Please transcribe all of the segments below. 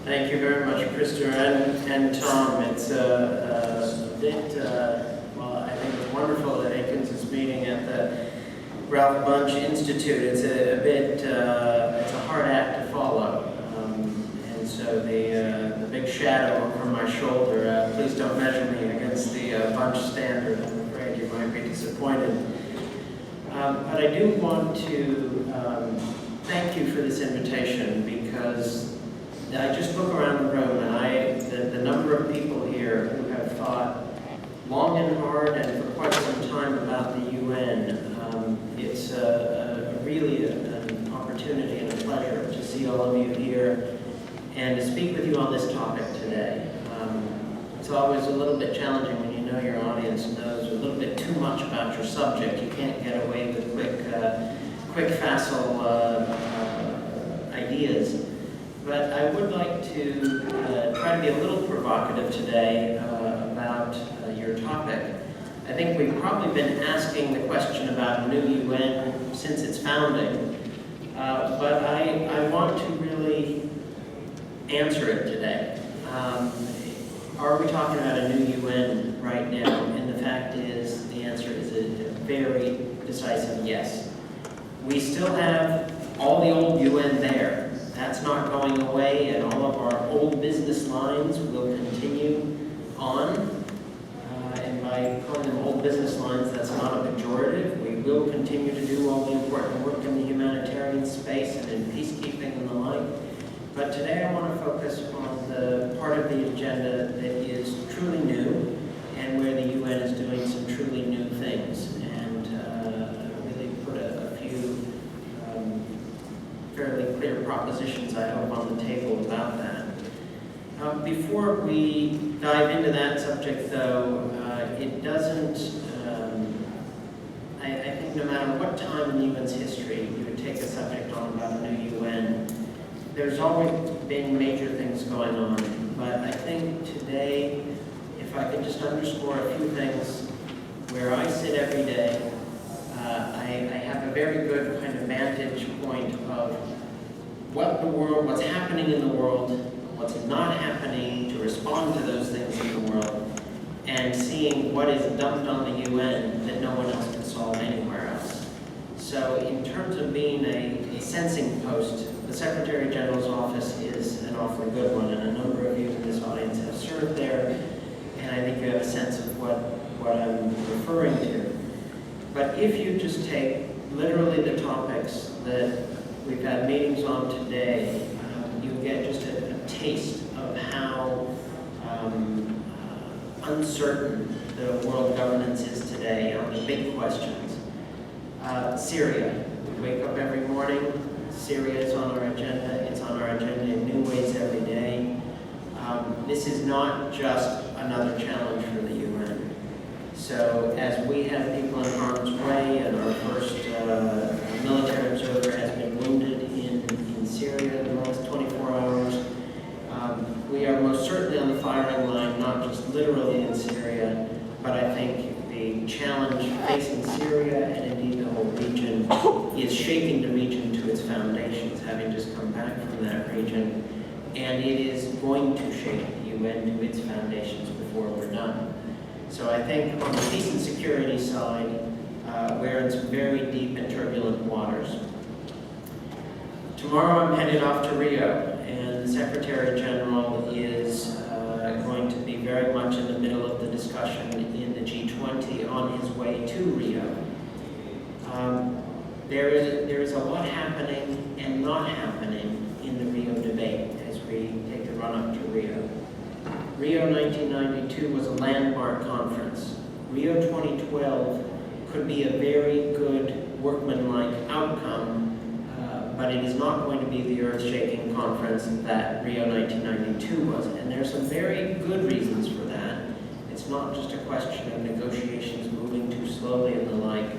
Thank you very much, Krista and Tom. It's a bit, well, I think it's wonderful that ACUNS is meeting at the Ralph Bunche Institute. It's a bit, it's a hard act to follow. And so the big shadow over my shoulder, please don't measure me against the Bunche standard. I'm afraid you might be disappointed. But I do want to thank you for this invitation, because I just look around the room and the number of people here who have thought long and hard and for quite some time about the UN. It's really an opportunity and a pleasure to see all of you here and to speak with you on this topic today. It's always a little bit challenging when you know your audience knows a little bit too much about your subject. You can't get away with quick facile ideas. But I would like to try to be a little provocative today about your topic. I think we've probably been asking the question about new UN since its founding, but I want to really answer it today. Are we talking about a new UN right now? And the fact is, the answer is a very decisive yes. We still have all the old UN there. That's not going away, and all of our old business lines will continue on. And by calling them old business lines, that's not a pejorative. We will continue to do all the important work in the humanitarian space and in peacekeeping and the like. But today I want to focus on the part of the agenda that is truly new and where the UN is doing some truly new things, and really put a few fairly clear propositions, I hope, on the table about that. Before we dive into that subject, though, it doesn't, I think no matter what time in the UN's history you would take a subject on about a new UN, there's always been major things going on. But I think today, if I could just underscore a few things, where I sit every day, I have a very good kind of vantage point of what's happening in the world, what's not happening to respond to those things in the world, and seeing what is dumped on the UN that no one else can solve anywhere else. So in terms of being a sensing post, the Secretary General's office is an awfully good one, and a number of you in this audience have served there, and I think you have a sense of what I'm referring to. But if you just take literally the topics that we've had meetings on today, you get just a taste of how uncertain the world governance is today on the big questions. Syria. We wake up every morning, Syria is on our agenda. It's on our agenda in new ways every day. This is not just another challenge for the UN. So as we have people in harm's way, and our first military observer has been wounded in Syria in the last 24 hours, we are most certainly on the firing line, not just literally in Syria, but I think the challenge facing Syria and indeed the whole region is shaking the region to its foundations, having just come back from that region, and it is going to shake the UN to its foundations before we're done. So I think on the peace and security side, we're in some very deep and turbulent waters. Tomorrow I'm headed off to Rio, and the Secretary General is going to be very much in the middle of the discussion in the G20 on his way to Rio. There is a lot happening and not happening in the Rio debate as we take the run-up to Rio. Rio 1992 was a landmark conference. Rio 2012 could be a very good workmanlike outcome, but it is not going to be the earth-shaking conference that Rio 1992 was. And there are some very good reasons for that. It's not just a question of negotiations moving too slowly and the like.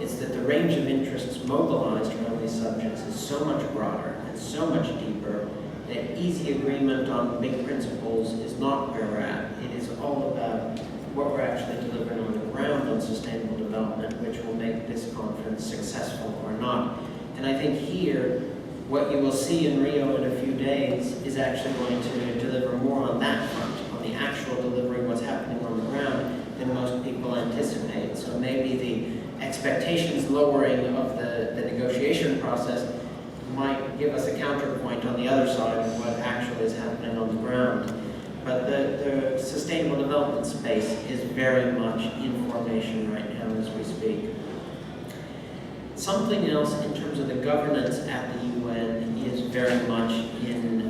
It's that the range of interests mobilized around these subjects is so much broader and so much deeper that easy agreement on big principles is not where we're at. It is all about what we're actually delivering on the ground on sustainable development, which will make this conference successful or not. And I think here, what you will see in Rio in a few days is is actually going to deliver more on that front, on the actual delivery, what's happening on the ground, than most people anticipate. So maybe the expectations lowering of the negotiation process might give us a counterpoint on the other side of what actually is happening on the ground. But the sustainable development space is very much in formation right now as we speak. Something else in terms of the governance at the UN is very much in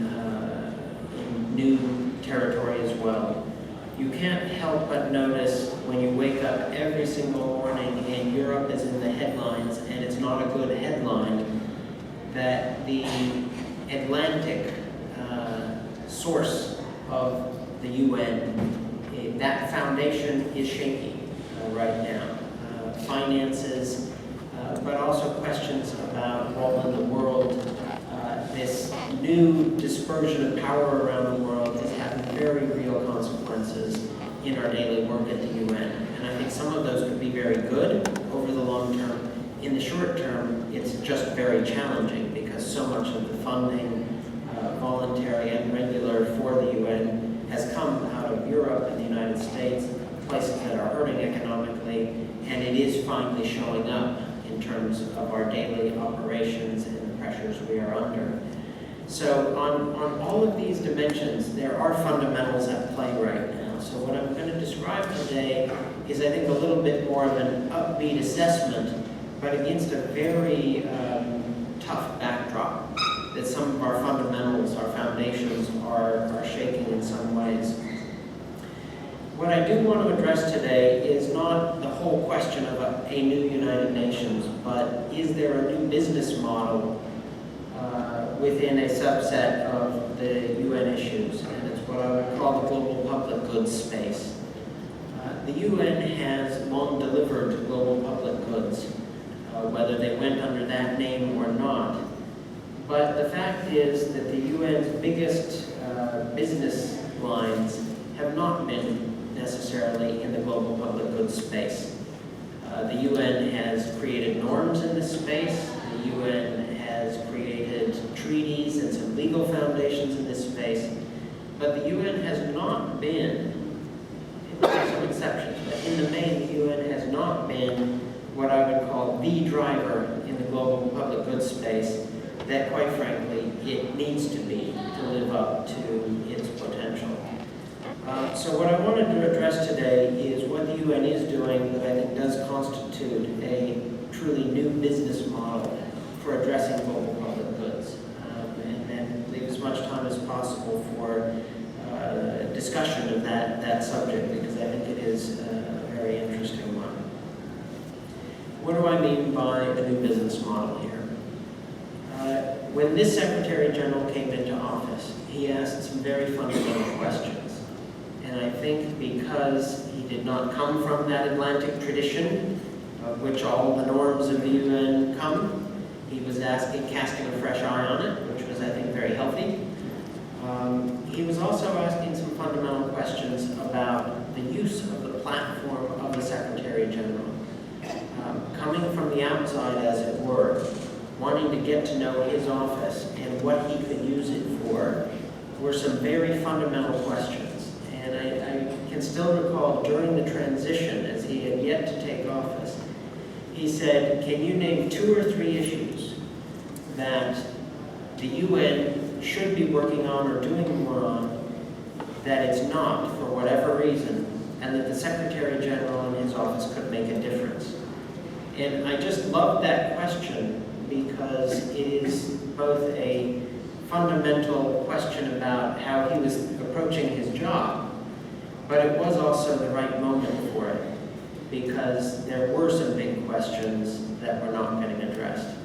new territory as well. You can't help but notice when you wake up every single morning and Europe is in the headlines, and it's not a good headline, that the Atlantic source of the UN, that foundation is shaky right now. Finances, but also questions about role in the world. This new dispersion of power around the world is having very real consequences in our daily work at the UN. And I think some of those could be very good over the long term. In the short term, it's just very challenging because so much of the funding, voluntary and regular, for the UN has come out of Europe and the United States, places that are hurting economically, and it is finally showing up in terms of our daily operations and the pressures we are under. So on all of these dimensions, there are fundamentals at play right now. So what I'm going to describe today is, I think, a little bit more of an upbeat assessment, but against a very tough backdrop, that some of our fundamentals, our foundations are shaking in some ways. What I do want to address today is not the whole question of a new United Nations, but is there a new business model within a subset of the UN issues, and it's what I would call the global public goods space. The UN has long delivered global public goods, whether they went under that name or not. But the fact is that the UN's biggest business lines have not been necessarily in the global public goods space. The UN has created norms in this space. The UN has created treaties and some legal foundations in this space. But the UN has not been, there are some exceptions, but in the main, the UN has not been what I would call the driver in the global public goods space that, quite frankly, it needs to be to live up to its potential. So what I wanted to address today is what the UN is doing that I think does constitute a truly new business model for addressing global public goods, and then leave as much time as possible for discussion of that subject, because I think it is a very interesting one. What do I mean by a new business model here? When this Secretary General came into office, he asked some very fundamental questions. And I think because he did not come from that Atlantic tradition, of which all the norms of the UN come, he was casting a fresh eye on it, which was, I think, very healthy. He was also asking some fundamental questions about the use of the platform of the Secretary General. Coming from the outside, as it were, wanting to get to know his office and what he could use it for, were some very fundamental questions. And I can still recall during the transition, as he had yet to take office, he said, can you name 2 or 3 issues that the UN should be working on or doing more on that it's not, for whatever reason, and that the Secretary General and his office could make a difference? And I just love that question, because it is both a fundamental question about how he was approaching his job, but it was also the right moment for it, because there were some big questions that were not getting addressed.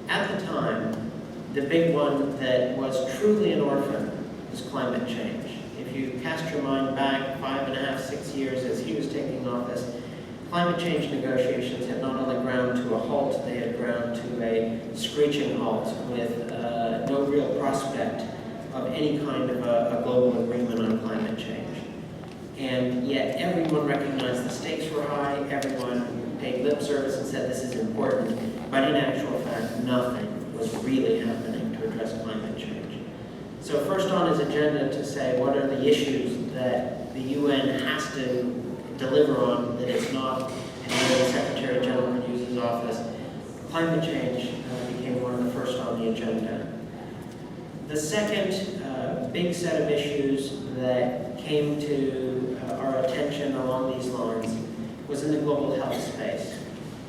At the time, the big one that was truly an orphan was climate change. If you cast your mind back 5.5, 6 years as he was taking office, climate change negotiations had not only ground to a halt, they had ground to a screeching halt with no real prospect of any kind of a global agreement on climate change. And yet everyone recognized the stakes were high, everyone paid lip service and said this is important, but in actual fact, nothing was really happening to address climate change. So first on his agenda to say what are the issues that the UN has to deliver on that it's not, and the Secretary General could use his office. Climate change became one of the first on the agenda. The second big set of issues that came to our attention along these lines was in the global health space.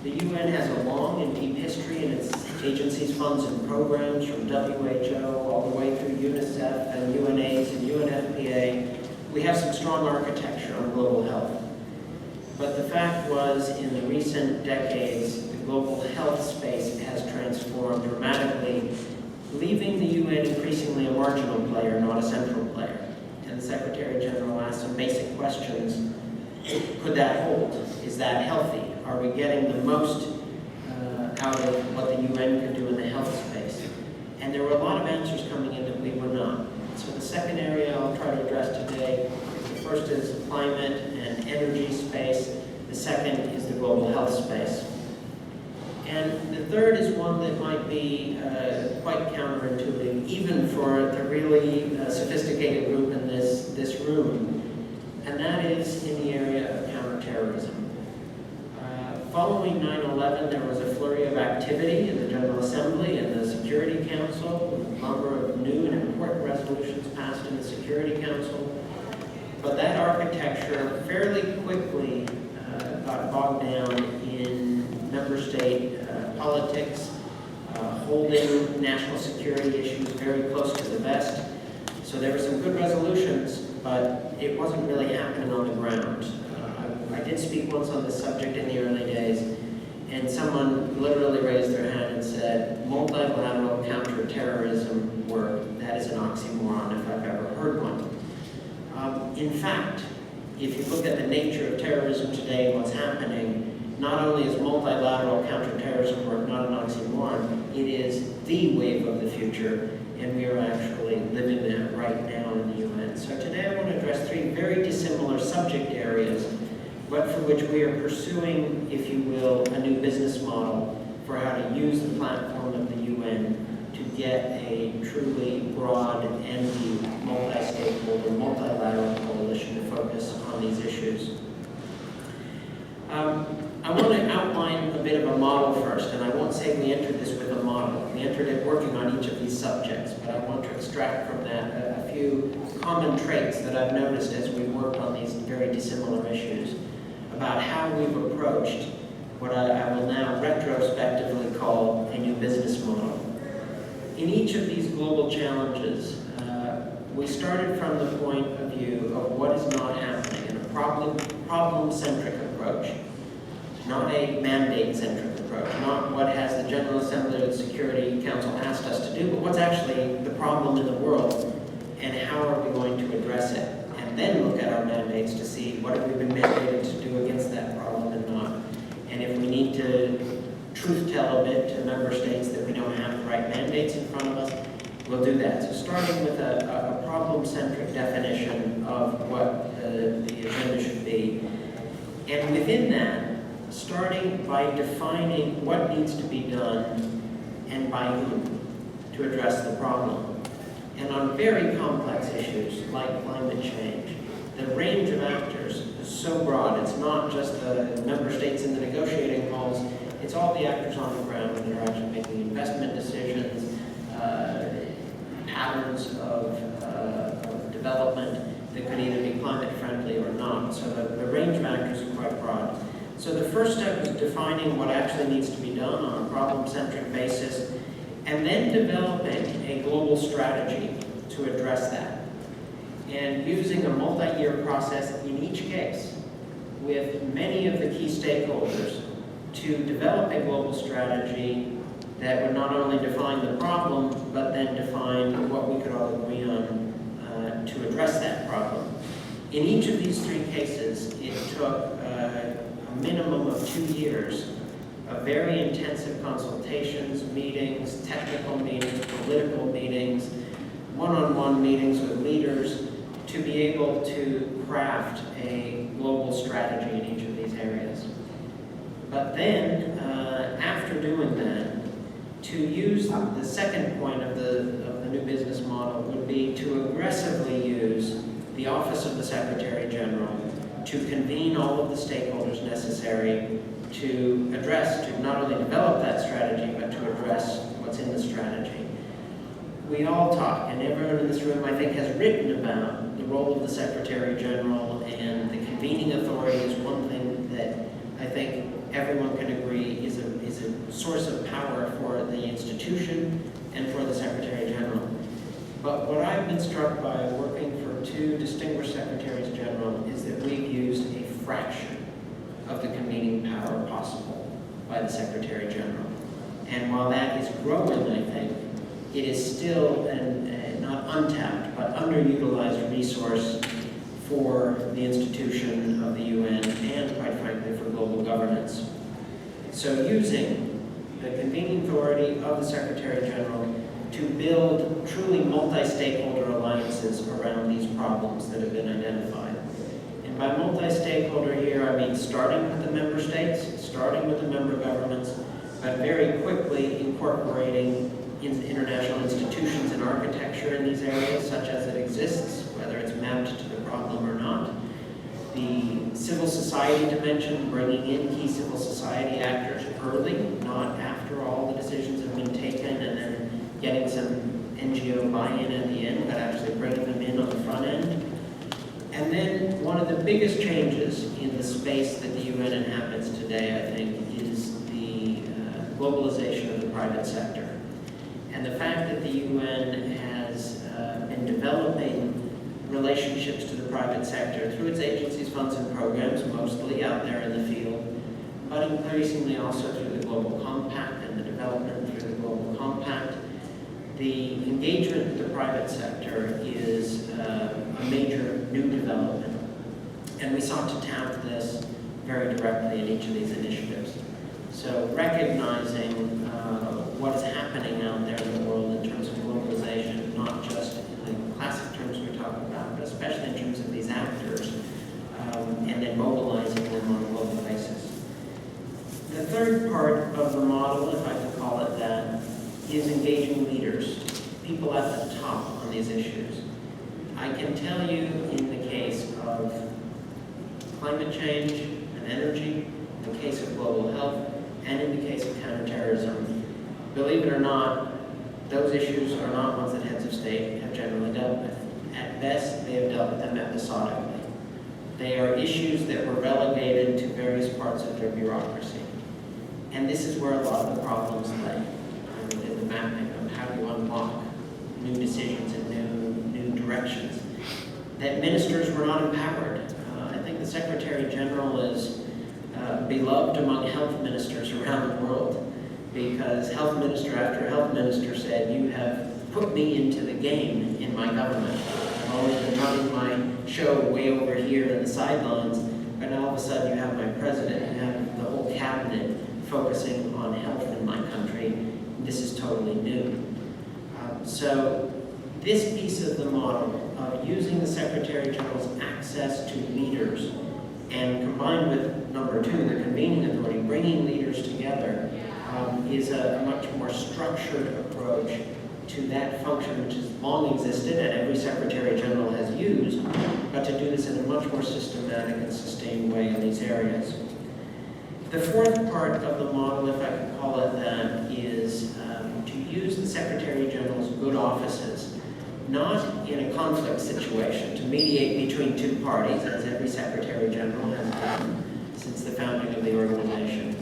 The UN has a long and deep history in its agencies, funds, and programs from WHO all the way through UNICEF and UNAIDS and UNFPA. We have some strong architecture on global health. But the fact was, in the recent decades, the global health space has transformed dramatically, leaving the UN increasingly a marginal player, not a central player. And the Secretary General asked some basic questions. Could that hold? Is that healthy? Are we getting the most out of what the UN could do in the health space? And there were a lot of answers coming in that we were not. So the second area I'll try to address today, the first is climate and energy space. The second is the global health space. And the third is one that might be quite counterintuitive, even for the really sophisticated group in this room, and that is in the area of counterterrorism. Following 9/11, there was a flurry of activity in the General Assembly and the Security Council, with a number of new and important resolutions passed in the Security Council. But that architecture fairly quickly got bogged down in member state politics, holding national security issues very close to the vest. So there were some good resolutions, but it wasn't really happening on the ground. I did speak once on this subject in the early days, and someone literally raised their hand and said, multilateral counterterrorism work, that is an oxymoron if I've ever heard one. In fact, if you look at the nature of terrorism today and what's happening, not only is multilateral counterterrorism work not an oxymoron, it is the wave of the future, and we are actually living that right now in the UN. So today I want to address three very dissimilar subject areas, but for which we are pursuing, if you will, a new business model for how to use the platform of the UN to get a truly broad and deep multi-stakeholder, multilateral coalition to focus on these issues. I want to outline a bit of a model first, and I won't say we entered this with a model. We entered it working on each of these subjects, but I want to extract from that a few common traits that I've noticed as we worked on these very dissimilar issues about how we've approached what I will now retrospectively call a new business model. In each of these global challenges, we started from the point of view of what is not happening in a problem-centric approach, not a mandate-centric approach, not what has the General Assembly or the Security Council asked us to do, but what's actually the problem in the world and how are we going to address it. And then look at our mandates to see what have we been mandated to do against that problem and not. And if we need to truth tell a bit to member states that we don't have the right mandates in front of us, we'll do that. So starting with a problem-centric definition of what the agenda should be. And within that, starting by defining what needs to be done and by whom to address the problem. And on very complex issues like climate change, the range of actors is so broad. It's not just the member states in the negotiating halls, it's all the actors on the ground that are actually making investment decisions, patterns of development that could either be climate friendly or not. So the range of actors is quite broad. So the first step is defining what actually needs to be done on a problem-centric basis, and then developing a global strategy to address that. And using a multi-year process in each case with many of the key stakeholders to develop a global strategy that would not only define the problem, but then define what we could all agree on to address that problem. In each of these three cases, it took a minimum of 2 years of very intensive consultations, meetings, technical meetings, political meetings, one-on-one meetings with leaders to be able to craft a global strategy in each of these areas. But then, after doing that, To use the second point of the new business model would be to aggressively use the Office of the Secretary General to convene all of the stakeholders necessary to address, to not only develop that strategy, but to address what's in the strategy. We all talk, and everyone in this room, I think, has written about the role of the Secretary General, and the convening authority is one thing that I think everyone can agree is a source of power for the institution and for the Secretary General. But what I've been struck by working for two distinguished Secretaries General is that we've used a fraction of the convening power possible by the Secretary General. And while that is growing, I think, it is still not untapped, but underutilized resource for the institution of the UN and, quite frankly, for global governance. So using the convening authority of the Secretary General to build truly multi-stakeholder alliances around these problems that have been identified. And by multi-stakeholder here, I mean starting with the member states, starting with the member governments, but very quickly incorporating international institutions and architecture in these areas, such as it exists, whether it's mapped to the problem or not. The civil society dimension, bringing in key civil society actors early, not after all the decisions have been taken and then getting some NGO buy-in at the end, but actually bringing them in on the front end. And then one of the biggest changes in the space that the UN inhabits today, I think, is the globalization of the private sector. And the fact that the UN has been developing relationships to the private sector through its agencies, funds, and programs, mostly out there in the field, but increasingly also through the Global Compact and the development through the Global Compact. The engagement with the private sector is a major new development, and we sought to tap this very directly in each of these initiatives. So recognizing what is happening out there in the world in terms of globalization, not just in the classic terms we talk about, but especially in terms of these actors, and then mobilizing them on a global basis. The third part of the model, if I can call it that, is engaging leaders, people at the top on these issues. I can tell you in the case of climate change and energy, in the case of global health, and in the case of counterterrorism, believe it or not, those issues are not ones that heads of state have generally dealt with. At best, they have dealt with them episodically. They are issues that were relegated to various parts of their bureaucracy. And this is where a lot of the problems lay, in the mapping of how you unlock new decisions and new directions. That ministers were not empowered. I think the Secretary General is beloved among health ministers around the world, because health minister after health minister said, "You have put me into the game in my government. I've always been running my show way over here in the sidelines, but now all of a sudden you have my president, you have the whole cabinet focusing on health in my country. This is totally new." So this piece of the model of using the Secretary General's access to leaders, and combined with number two, the convening authority, bringing leaders together, is a much more structured approach to that function, which has long existed and every Secretary General has used, but to do this in a much more systematic and sustained way in these areas. The fourth part of the model, if I can call it that, is to use the Secretary General's good offices, not in a conflict situation, to mediate between two parties, as every Secretary General has done since the founding of the organization,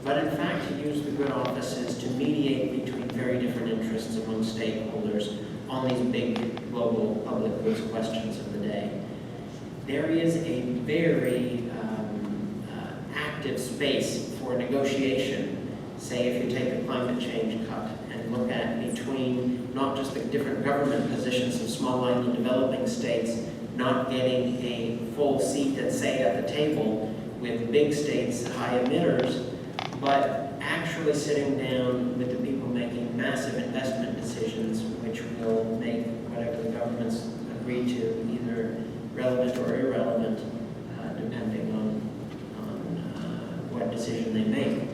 but in fact to use the good offices to mediate between very different interests among stakeholders on these big global public goods questions of the day. There is a very active space for negotiation. Say if you take the climate change cut and look at between not just the different government positions of small island developing states not getting a full seat at say at the table with big states, high emitters, but actually sitting down with the people making massive investment decisions which will make whatever the governments agree to either relevant or irrelevant, depending on what decision they make.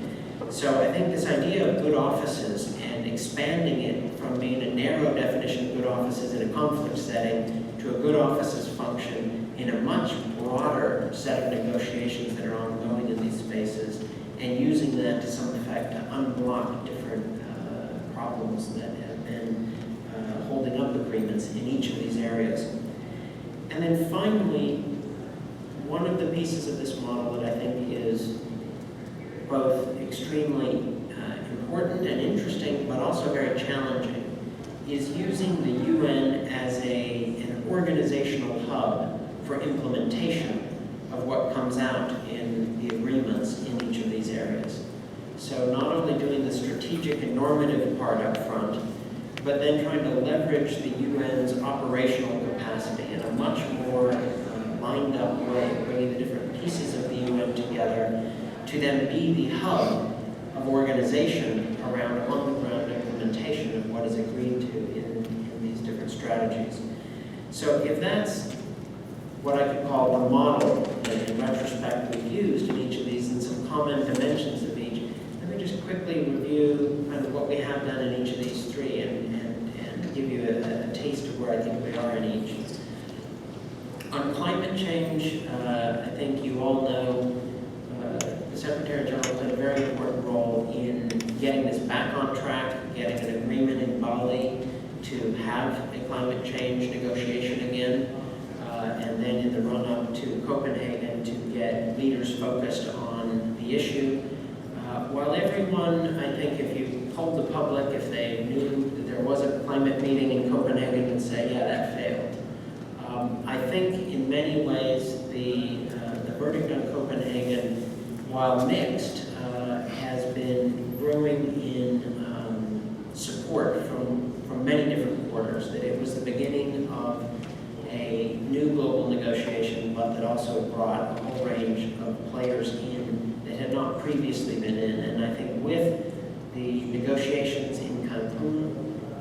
So I think this idea of good offices expanding it from being a narrow definition of good offices in a conflict setting to a good offices function in a much broader set of negotiations that are ongoing in these spaces, and using that to some effect to unblock different problems that have been holding up agreements in each of these areas. And then finally, one of the pieces of this model that I think is both extremely important and interesting, but also very challenging, is using the UN as an organizational hub for implementation of what comes out in the agreements in each of these areas. So not only doing the strategic and normative part up front, but then trying to leverage the UN's operational capacity in a much more lined up way, bringing the different pieces of the UN together to then be the hub of organization around on-the-ground implementation of what is agreed to in these different strategies. So if that's what I could call the model that in retrospect we've used in each of these and some common dimensions of each, let me just quickly review kind of what we have done in each of these three and give you a taste of where I think we are in each. On climate change, I think you all know the Secretary General played a very important role in getting this back on track, getting an agreement in Bali to have a climate change negotiation again, and then in the run-up to Copenhagen to get leaders focused on the issue. While everyone, I think if you polled the public, if they knew that there was a climate meeting in Copenhagen, would say, yeah, that failed. I think in many ways the verdict on Copenhagen, while mixed, has been growing in support from many different quarters, that it was the beginning of a new global negotiation, but that also brought a whole range of players in that had not previously been in. And I think with the negotiations in Cancun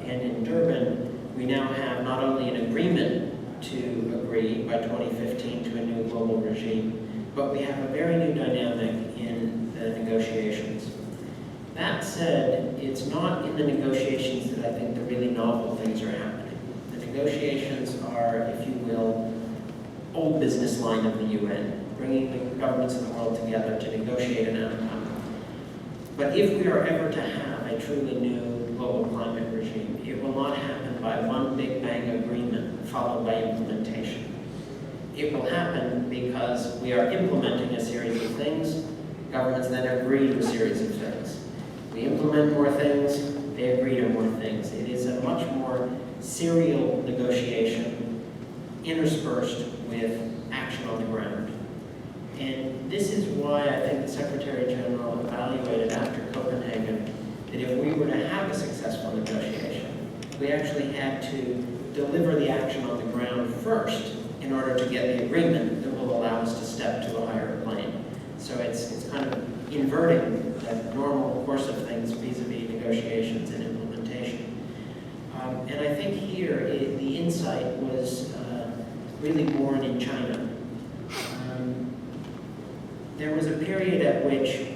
and in Durban, we now have not only an agreement to agree by 2015 to a new global regime, but we have a very new dynamic in the negotiations. That said, it's not in the negotiations that I think the really novel things are happening. The negotiations are, if you will, old business line of the UN, bringing the governments of the world together to negotiate an outcome. But if we are ever to have a truly new global climate regime, it will not happen by one big bang agreement followed by implementation. It will happen because we are implementing a series of things, governments then agree to a series of things. We implement more things, they agree to more things. It is a much more serial negotiation interspersed with action on the ground. And this is why I think the Secretary General evaluated after Copenhagen that if we were to have a successful negotiation, we actually had to deliver the action on the ground first in order to get the agreement that will allow us to step to a higher plane. So it's kind of inverting the normal course of things vis-a-vis negotiations and implementation. And I think here the insight was really born in China. There was a period at which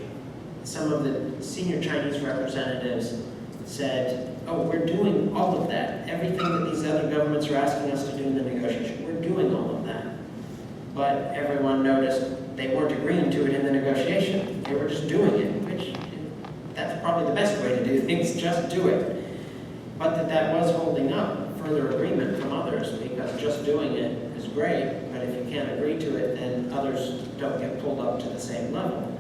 some of the senior Chinese representatives said, oh, we're doing all of that. Everything that these other governments are asking us to do in the negotiation, we're doing all of that. But everyone noticed they weren't agreeing to it in the negotiation. They were just doing it, which that's probably the best way to do things, just do it. But that was holding up further agreement from others, because just doing it is great, but if you can't agree to it, then others don't get pulled up to the same level.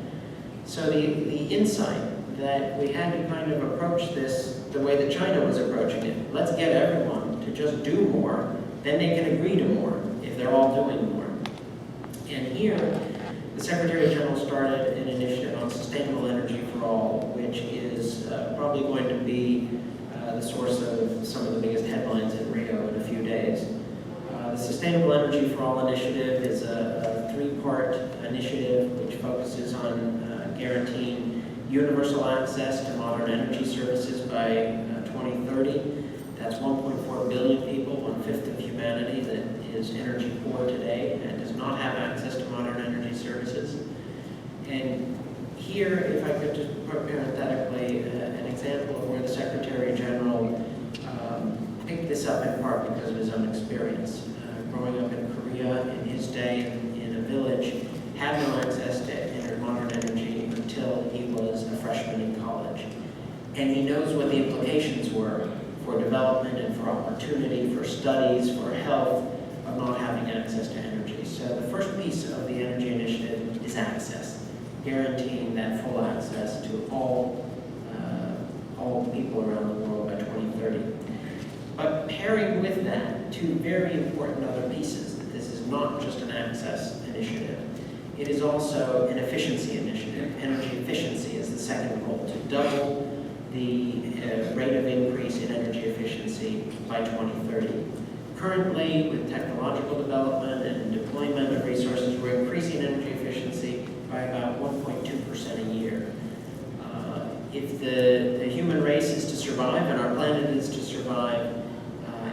So the insight that we had to kind of approach this the way that China was approaching it. Let's get everyone to just do more, then they can agree to more if they're all doing more. And here, the Secretary General started an initiative on sustainable energy for all, which is probably going to be the source of some of the biggest headlines in Rio in a few days. The Sustainable Energy for All initiative is a three-part initiative which focuses on guaranteeing universal access to modern energy services by 2030. That's 1.4 billion people, 1/5 of humanity that is energy poor today and does not have access to modern energy services. And here, if I could just put parenthetically an example of where the Secretary General picked this up in part because of his own experience. Growing up in Korea in his day in a village, had no access to modern energy until he was a freshman in college. And he knows what the implications were for development and for opportunity, for studies, for health, of not having access to energy. So the first piece of the energy initiative is access, guaranteeing that full access to all people around the world by 2030. But pairing with that, two very important other pieces, that this is not just an access initiative. It is also an efficiency initiative. Energy efficiency is the second goal, to double the rate of increase in energy efficiency by 2030. Currently, with technological development and deployment of resources, we're increasing energy efficiency by about 1.2% a year. If the human race is to survive, and our planet is to survive,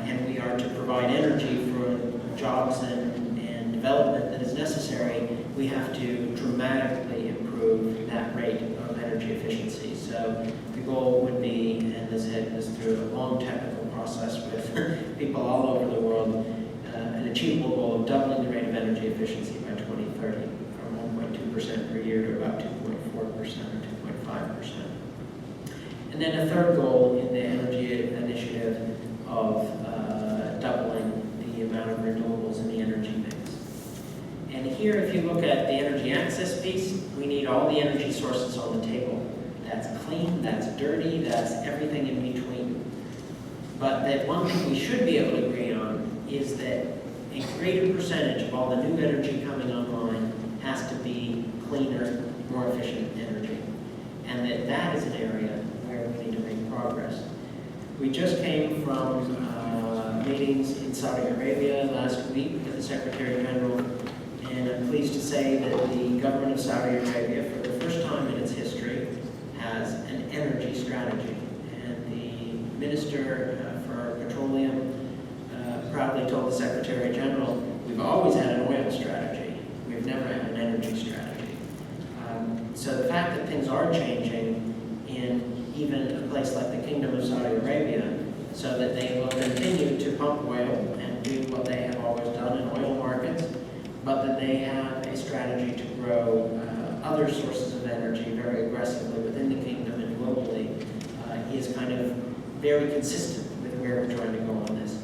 and we are to provide energy for jobs and development that is necessary, we have to dramatically improve that rate of energy efficiency. So the goal would be, and this is through a long technical process with people all over the world, an achievable goal of doubling the rate of energy efficiency by 2030, from 1.2% per year to about 2.4% or 2.5%. And then a third goal in the energy initiative of doubling the amount of renewables in the energy mix. And here, if you look at the energy access piece, we need all the energy sources on the table. That's clean, that's dirty, that's everything in between. But that one thing we should be able to agree on is that a greater percentage of all the new energy coming online has to be cleaner, more efficient energy. And that is an area where we need to make progress. We just came from meetings in Saudi Arabia last week with the Secretary General, and I'm pleased to say that the government of Saudi Arabia, for the first time in its history, has an energy strategy. And the Minister for Petroleum proudly told the Secretary General, we've always had an oil strategy, we've never had an energy strategy. So the fact that things are changing in even a place like the Kingdom of Saudi Arabia, so that they will continue to pump oil and do what they have always done in oil markets, but that they have a strategy to grow other sources of energy very aggressively within the kingdom and globally, is kind of very consistent with where we're trying to go on this.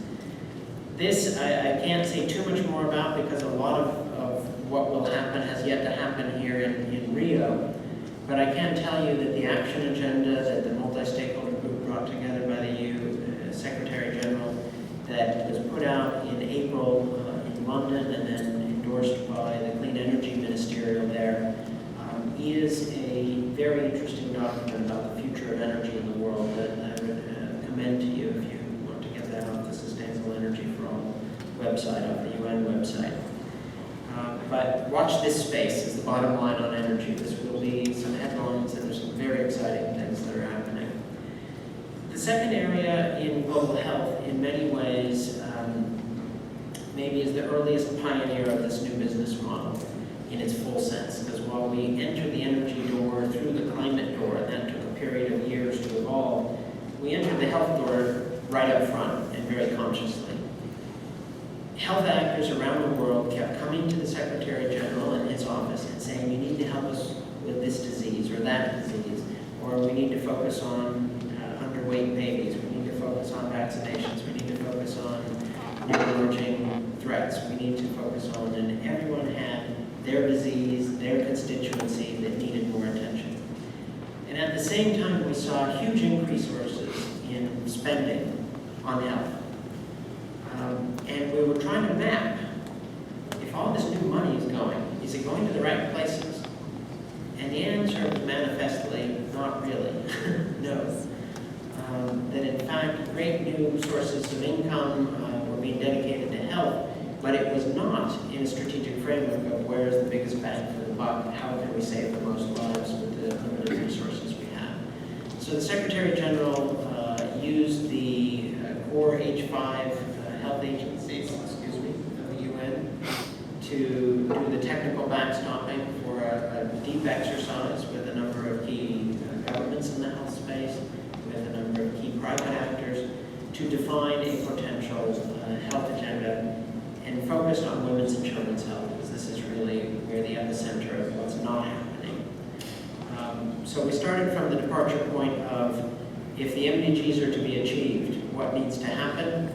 This I can't say too much more about because a lot of what will happen has yet to happen here in Rio. But I can tell you that the action agenda that the multi-stakeholder group brought together by the EU Secretary General, that was put out in April in London and then endorsed by the Clean Energy Ministerial there, is a very interesting document about the future of energy in the world that I would commend to you if you want to get that off the Sustainable Energy for All website, off the UN website. But watch this space is the bottom line on energy. This will be some headlines, and there's some very exciting things that are happening. The second area in global health, in many ways, maybe is the earliest pioneer of this new business model in its full sense. Because while we entered the energy door through the climate door, and that took a period of years to evolve, we entered the health door right up front and very consciously. Health actors around the world kept coming to the Secretary General in his office and saying, you need to help us with this disease or that disease, or we need to focus on underweight babies, we need to focus on vaccinations, we need to focus on new emerging threats, we need to focus on, and everyone had their disease, their constituency that needed more attention. And at the same time, we saw huge increases in spending on health. And we were trying to map, if all this new money is it going to the right places? And the answer was manifestly, not really, no. That in fact, great new sources of income were being dedicated to health, but it was not in a strategic framework of where is the biggest bang for the buck, how can we save the most lives with the limited resources we have. So the Secretary General used the core H5 health agencies, of the UN, to do the technical backstopping for a deep exercise with a number of key governments in the health space, private actors to define a potential health agenda and focused on women's and children's health, because this is really where the epicenter of what's not happening. So we started from the departure point of, if the MDGs are to be achieved, what needs to happen?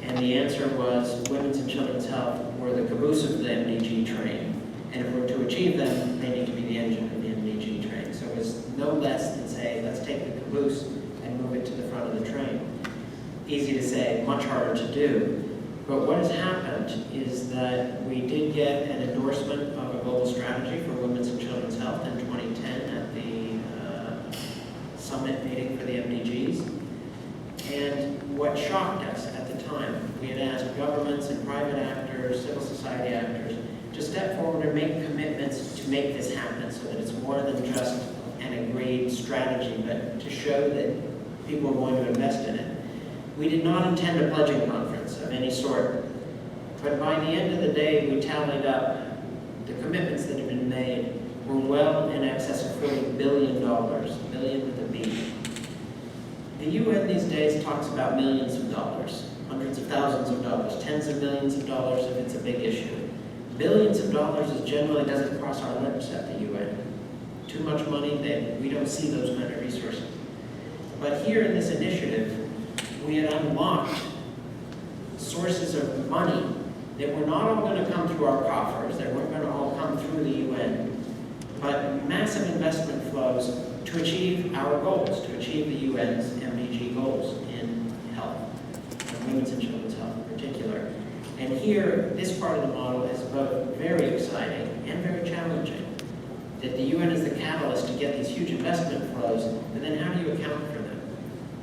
And the answer was women's and children's health were the caboose of the MDG train. And if we're to achieve them, they need to be the engine of the MDG train. So it was no less than say, let's take the caboose and move it to the front of the train. Easy to say, much harder to do. But what has happened is that we did get an endorsement of a global strategy for women's and children's health in 2010 at the summit meeting for the MDGs. And what shocked us at the time, we had asked governments and private actors, civil society actors, to step forward and make commitments to make this happen, so that it's more than just an agreed strategy, but to show that people are going to invest in it. We did not intend a pledging conference of any sort, but by the end of the day, we tallied up the commitments that had been made were well in excess of $40 billion, billion with a B. The UN these days talks about millions of dollars, hundreds of thousands of dollars, tens of millions of dollars if it's a big issue. Billions of dollars is generally doesn't cross our lips at the UN. Too much money, we don't see those kind of resources. But here in this initiative, we had unlocked sources of money that were not all going to come through our coffers, they weren't going to all come through the UN, but massive investment flows to achieve our goals, to achieve the UN's MDG goals in health, and women's and children's health in particular. And here, this part of the model is both very exciting and very challenging. That the UN is the catalyst to get these huge investment flows, but then how do you account for them?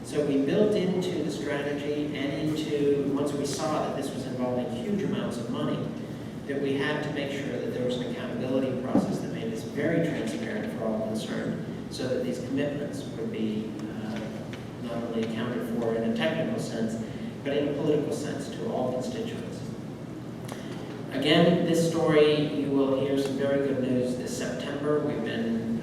So we built into the strategy and into, once we saw that this was involving huge amounts of money, that we had to make sure that there was an accountability process that made this very transparent for all concerned, so that these commitments would be not only accounted for in a technical sense, but in a political sense to all constituents. Again, this story, you will hear some very good news this September. We've been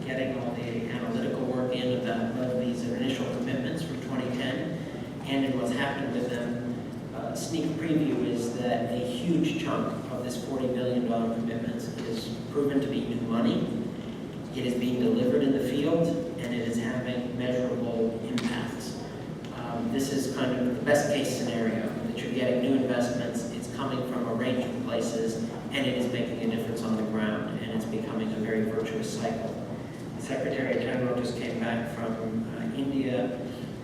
getting all the analytical work in about both these initial commitments from 2010 and in what's happened with them. Sneak preview is that a huge chunk of this $40 billion commitments is proven to be new money. It is being delivered in the field, and it is having measurable impacts. This is kind of the best case scenario, that you're getting new investments, it's coming from a range of places, and it is making a difference on the ground, and it's becoming a very virtuous cycle. The Secretary General just came back from India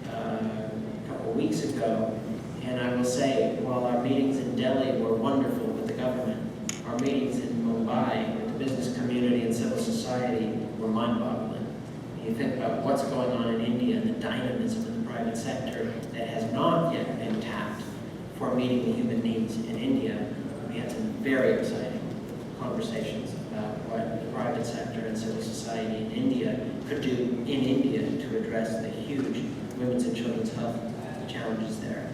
a couple of weeks ago, and I will say, while our meetings in Delhi were wonderful with the government, our meetings in Mumbai with the business community and civil society were mind-boggling. You think about what's going on in India and the dynamism of the private sector that has not yet been tapped for meeting the human needs in India. We had some very exciting conversations about what the private sector and civil society in India could do in India to address the huge women's and children's health challenges there.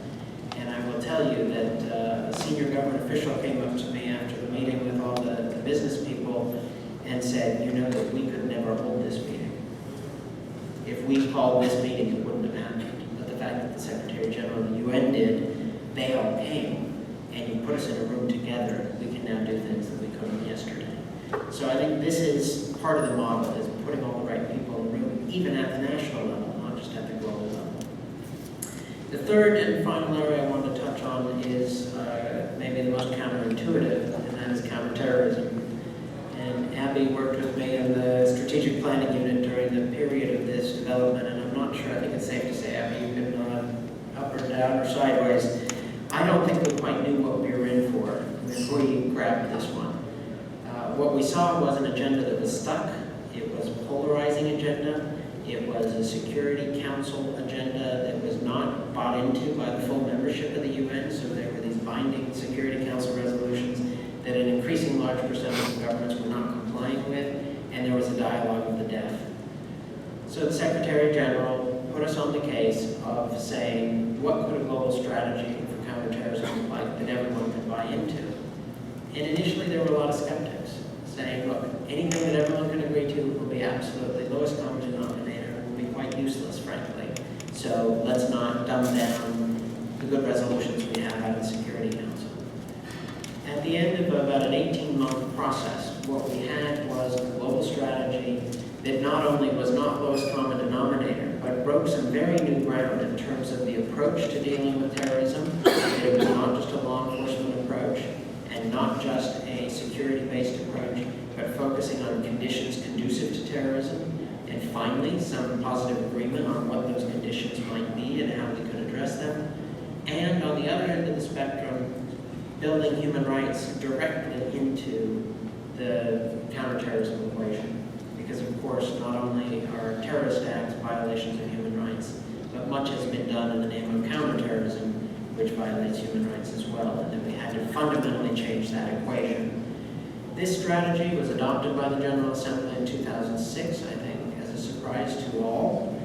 And I will tell you that a senior government official came up to me after the meeting with all the business people and said, you know that we could never hold this meeting. If we called this meeting, it wouldn't have happened. But the fact that the Secretary General of the UN did, they all came, and you put us in a room together, we can now do things that we couldn't yesterday. So I think this is part of the model, is putting all the right people in the room, even at the national level, not just at the global level. The third and final area I want to touch on is maybe the most counterintuitive, and that is counterterrorism. And Abby worked with me in the strategic planning unit during the period of this development, and I'm not sure, I think it's safe to say, Abby, you've been up or down or sideways. I don't think we quite knew what we were in for before we grabbed this one. What we saw was an agenda that was stuck. It was a polarizing agenda. It was a Security Council agenda that was not bought into by the full membership of the UN, so there were these binding Security Council resolutions that an increasing large percentage of governments were not complying with, and there was a dialogue of the deaf. So the Secretary General put us on the case of saying, what could a global strategy for counterterrorism look like that everyone could buy into? And initially there were a lot of skeptics saying, look, anything that everyone can agree to will be absolutely lowest common denominator, will be quite useless, frankly. So let's not dumb down the good resolutions we have out of the Security Council. At the end of about an 18-month process, what we had was a global strategy that not only was not lowest common denominator, but broke some very new ground in terms of the approach to dealing with terrorism. That it was not just a law enforcement approach and not just a security-based approach, but focusing on conditions conducive to terrorism. And finally, some positive agreement on what those conditions might be and how we could address them. And on the other end of the spectrum, building human rights directly into the counterterrorism equation. Because of course, not only are terrorist acts violations of human rights, but much has been done in the name of counterterrorism, which violates human rights as well, and that we had to fundamentally change that equation. This strategy was adopted by the General Assembly in 2006, I think, as a surprise to all.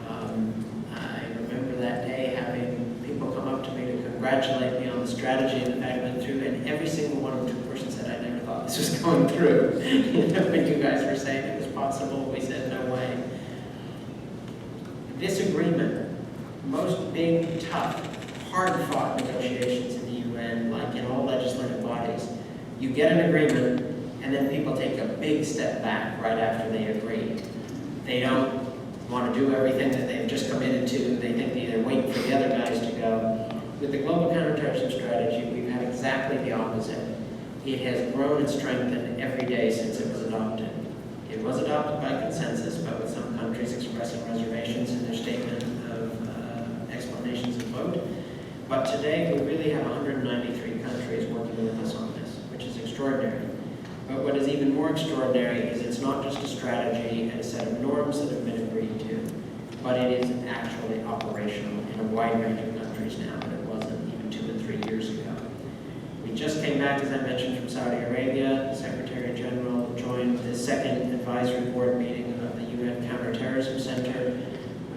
I remember that day having people come up to me to congratulate me on the strategy and the fact it went through, and every single one of them, person said, I never thought this was going through. When you guys were saying it was possible, we said, no way. This agreement, most big, tough, hard-fought negotiations in the UN, like in all legislative bodies, you get an agreement, and then people take a big step back right after they agree. They don't want to do everything that they've just committed to. They think they're waiting for the other guys to go. With the global counterterrorism strategy, we've had exactly the opposite. It has grown and strengthened every day since it was adopted. It was adopted by consensus, but with some countries expressing reservations in their statement of explanations of vote. But today, we really have 193 countries working with us on this, which is extraordinary. But what is even more extraordinary is it's not just a strategy and a set of norms that have been agreed to, but it is actually operational in a wide range of countries now, but it wasn't even 2 and 3 years ago. We just came back, as I mentioned, from Saudi Arabia. The Secretary General joined the second advisory board meeting of the UN Counterterrorism Center,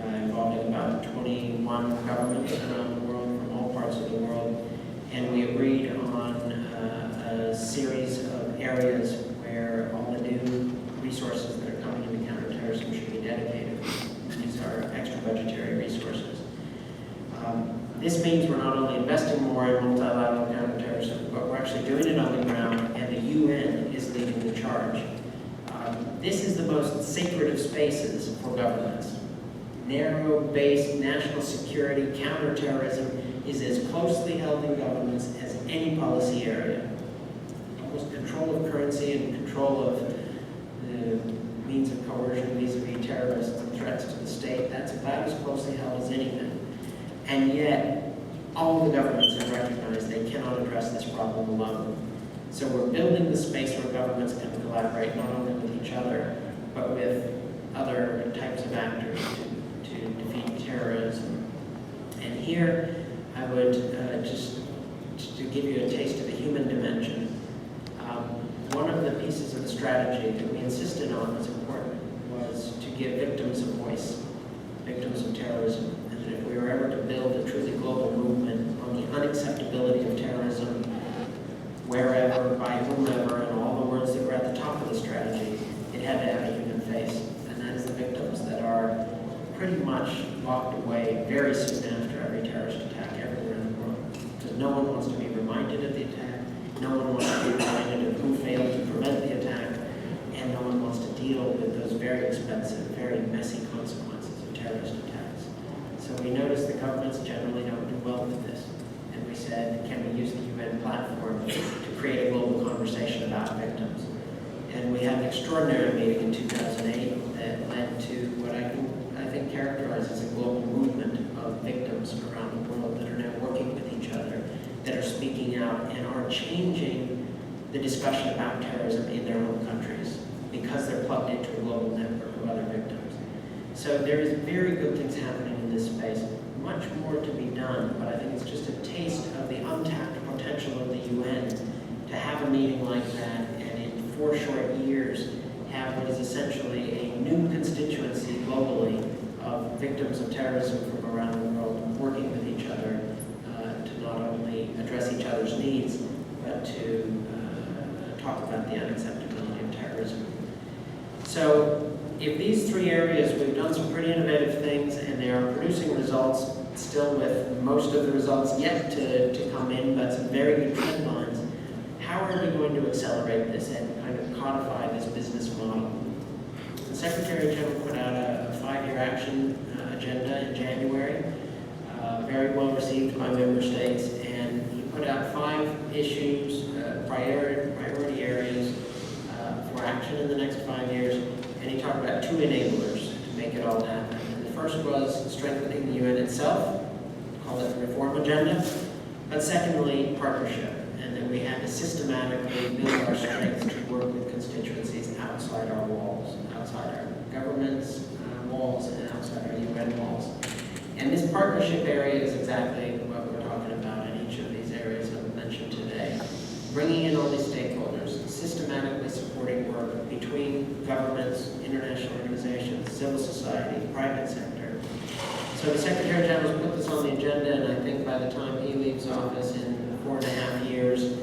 involving about 21 governments around the world, from all parts of the world. And we agreed on a series of areas where all the new resources that are coming into counterterrorism should be dedicated. These are extra budgetary resources. This means we're not only investing more in multilateral counterterrorism, but we're actually doing it on the ground, and the UN is leading the charge. This is the most sacred of spaces for governments. Narrow-based national security, counterterrorism is as closely held in governments as any policy area. Almost control of currency and control of the means of coercion vis-a-vis terrorists and threats to the state, that's about as closely held as anything. And yet, all the governments have recognized they cannot address this problem alone. So we're building the space where governments can collaborate not only with each other, but with other types of actors to defeat terrorism. And here, I would just to give you a taste of the human dimension. One of the pieces of the strategy that we insisted on was important was to give victims a voice, victims of terrorism. And that if we were ever to build a truly global movement on the unacceptability of terrorism, wherever, by whomever, and all the words that were at the top of the strategy, it had to have a human face. And that is the victims that are pretty much locked away very soon after every terrorist attack everywhere in the world. Because no one wants to be reminded of the attack, no one wants to be reminded of who failed to prevent the attack, and no one wants to deal with those very expensive, very messy consequences of terrorist attacks. So we noticed the governments generally don't do well with this. And we said, can we use the UN platform to create a global conversation about victims? And we had an extraordinary meeting in 2008 that led to what I think characterized as a global movement of victims around the world that are now working with each other, that are speaking out and are changing the discussion about terrorism in their own countries because they're plugged into a global network of other victims. So there is very good things happening in this space. Much more to be done, but I think it's just a taste of the untapped potential of the UN to have a meeting like that and in 4 short years have what is essentially a new constituency globally of victims of terrorism from around the world working with each other to not only address each other's needs, but to talk about the unacceptability of terrorism. So if these three areas, we've done some pretty innovative things and they are producing results, still with most of the results yet to come in, but some very good trend lines, how are we going to accelerate this and kind of codify this business model? The Secretary General put out a 5-year action agenda in January, very well received by member states, and he put out 5 issues, priority areas for action in the next 5 years, and he talked about 2 enablers to make it all happen. And the first was strengthening the UN itself, call it the reform agenda, but secondly, partnership, and that we had to systematically build our strength to work with constituencies outside our walls, outside our government's walls, and outside our UN walls. And this partnership area is exactly what we're talking about in each of these areas I've mentioned today. Bringing in all these stakeholders, systematically supporting work between governments, international organizations, civil society, private sector. So the Secretary General's put this on the agenda, and I think by the time he leaves office in 4.5 years,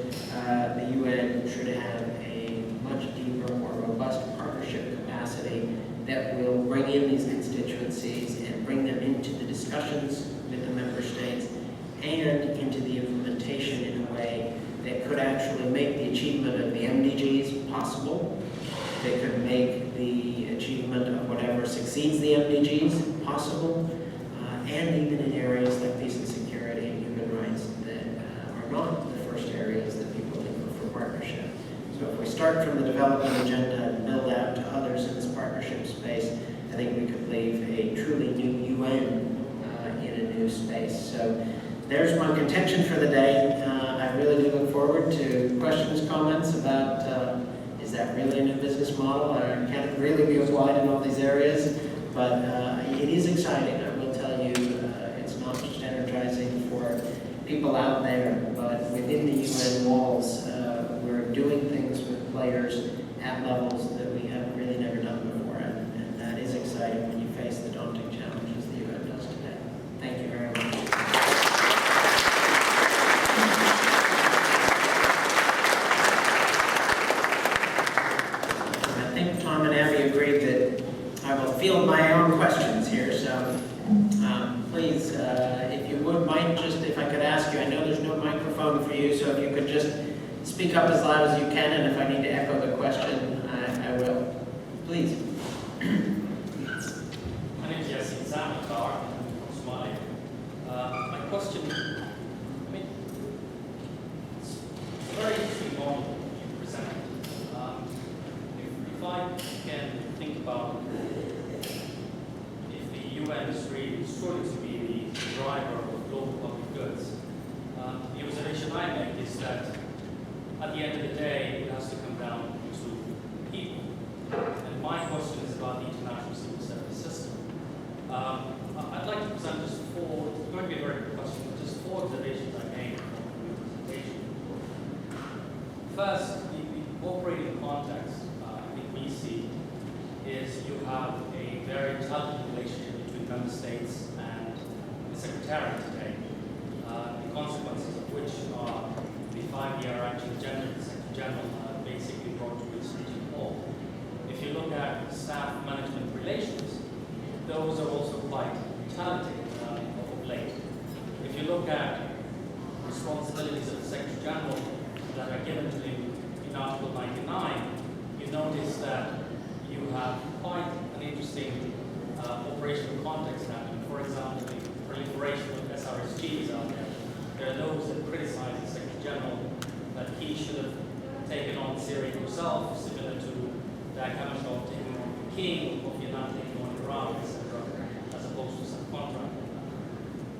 the UN should have a much deeper, more robust partnership capacity that will bring in these constituencies and bring them into the discussions with the member states and into the implementation in a way that could actually make the achievement of the MDGs possible, that could make the achievement of whatever succeeds the MDGs possible, and even in areas like peace and security and human rights that are not the first areas that people think for partnership. So if we start from the development agenda and build out to others in this partnership space, I think we could leave a truly new UN in a new space. So there's my contention for the day. I really do look forward to questions, comments about is that really a new business model, or can it really be applied in all these areas? But it is exciting, I will tell you. It's not just energizing for people out there, but within the UN walls, we're doing things with players at levels that we have really never done before, and that is exciting when you face the daunting challenges the UN does today. Thank you very much. I think Tom and Abby agreed that I will field my own questions here, so please, if you would mind, just if I could ask you, I know there's no microphone for you, so if you could just speak up as loud as you can, and if I need to echo the question, I will. Please. My name is Yasin Zamakar. I'm from Somalia. My question, I mean, it's a very interesting model you presented. If I can think about if the UN is really struggling to be the driver of global public goods, the observation I make is that at the end of the day, it has to come down to people. And my question is about the international civil service system. I'd like to present just 4, it's going to be a very good question, but just 4 observations I made from your presentation. First, the operating context I think we see is you have a very intelligent relationship between member states and the Secretariat today, the consequences of which are the 5-year action agenda of the Secretary General basically brought to a screeching halt. If you look at staff management relations, those are also quite talented of late. If you look at responsibilities of the Secretary General that are given to him in Article 99, you notice that you have quite an interesting operational context happening. For example, the proliferation of SRSGs out there. There are those that criticize the Secretary General that he should have taken on Syria himself, similar to Dag Hammarskjöld taking on the king of Vietnam, taking on Iraq, etc., as opposed to subcontract.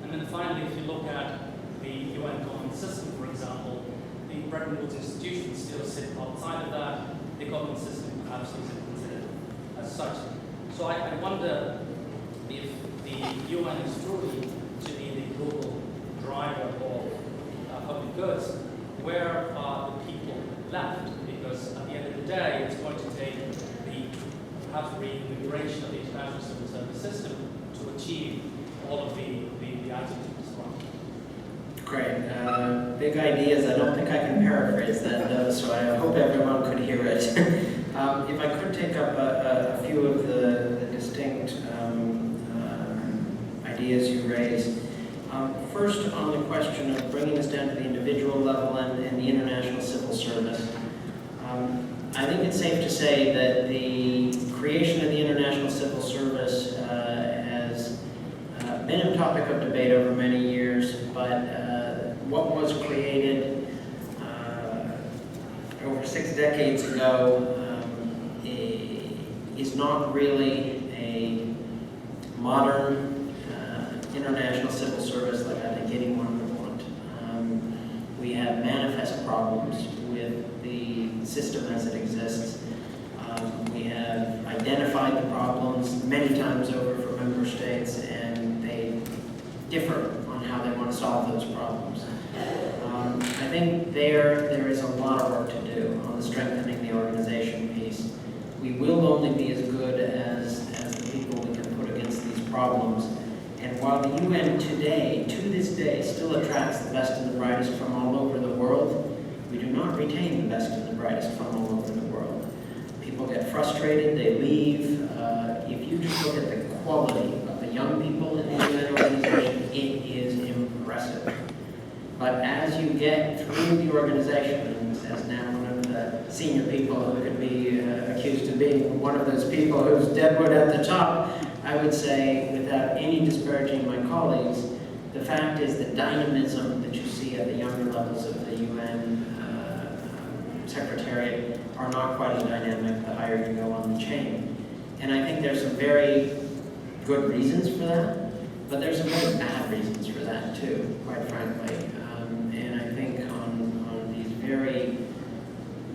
And then finally, if you look at the UN common system, for example, the Bretton Woods institutions still sit outside of that. The common system perhaps isn't considered as such. So I wonder if the UN is truly to be the global driver of public goods, where are the people left? Because at the end of the day, it's going to take the perhaps reinvigoration of the international civil service system to achieve all of the items you described. Great. Big ideas. I don't think I can paraphrase that, though, so I hope everyone could hear it. If I could take up a few of the distinct ideas you raised. First, on the question of bringing this down to the individual level and the international civil service. I think it's safe to say that the creation of the International Civil Service has been a topic of debate over many years, but what was created over 6 decades ago is not really a modern international civil service like I think anyone would want. We have manifest problems with the system as it exists. We have identified the problems many times over for member states, and they differ on how they want to solve those problems. I think there is a lot of work to do on the strengthening the organization piece. We will only be as good as the people we can put against these problems. And while the UN today, to this day, still attracts the best and the brightest from all over the world, we do not retain the best and the brightest from all over the world. People get frustrated, they leave. If you just look at the quality of the young people in the UN organization, it is impressive. But as you get through the organization, and as now one of the senior people who could be accused of being one of those people who's deadwood at the top, I would say, without any disparaging my colleagues, the fact is the dynamism that you see at the younger levels of the UN Secretariat are not quite as dynamic the higher you go on the chain. And I think there's some very good reasons for that, but there's some very bad reasons for that too, quite frankly. And I think on these very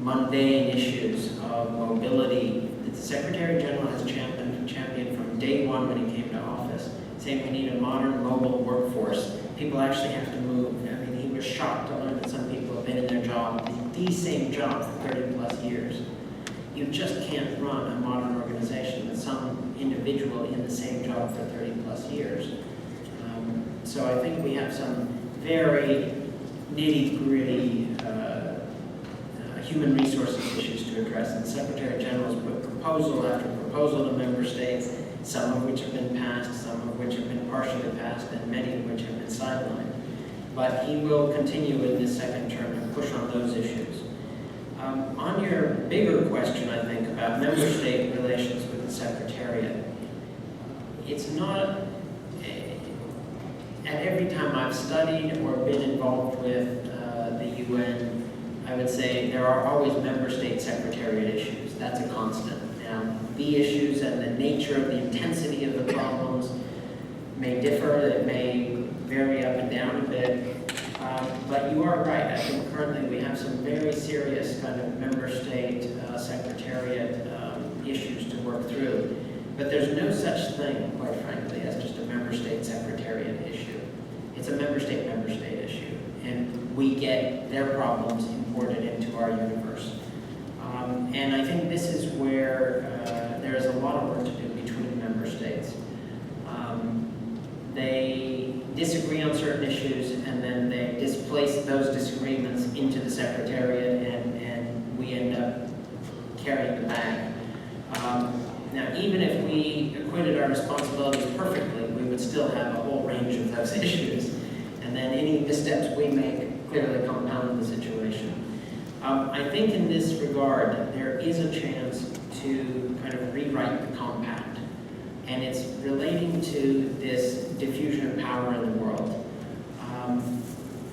mundane issues of mobility that the Secretary General has championed from day one when he came to office, saying we need a modern mobile workforce. People actually have to move. I mean, he was shocked to learn that some people have been in their job, the same job for 30 plus years. You just can't run a modern organization with some individual in the same job for 30 plus years. So I think we have some very nitty-gritty human resources issues to address. And the Secretary General has put proposal after proposal to member states, some of which have been passed, some of which have been partially passed, and many of which have been sidelined. But he will continue in this second term to push on those issues. On your bigger question, I think, about member state relations with the Secretariat, it's not, at every time I've studied or been involved with the UN, I would say there are always member state secretariat issues. That's a constant. Now, the issues and the nature of the intensity of the problems may differ. It may vary up and down a bit. But you are right. I think currently we have some very serious kind of member state secretariat issues to work through. But there's no such thing, quite frankly, as just a member state secretariat issue. It's a member state issue. And we get their problems imported into our universe. And I think this is where there is a lot of work to do between member states. They disagree on certain issues, and then they displace those disagreements into the Secretariat, and we end up carrying the bag. Now, even if we acquitted our responsibilities perfectly, we would still have a whole range of those issues. And then any missteps we make clearly compound the situation. I think in this regard, there is a chance to kind of rewrite the compact. And it's relating to this diffusion of power in the world.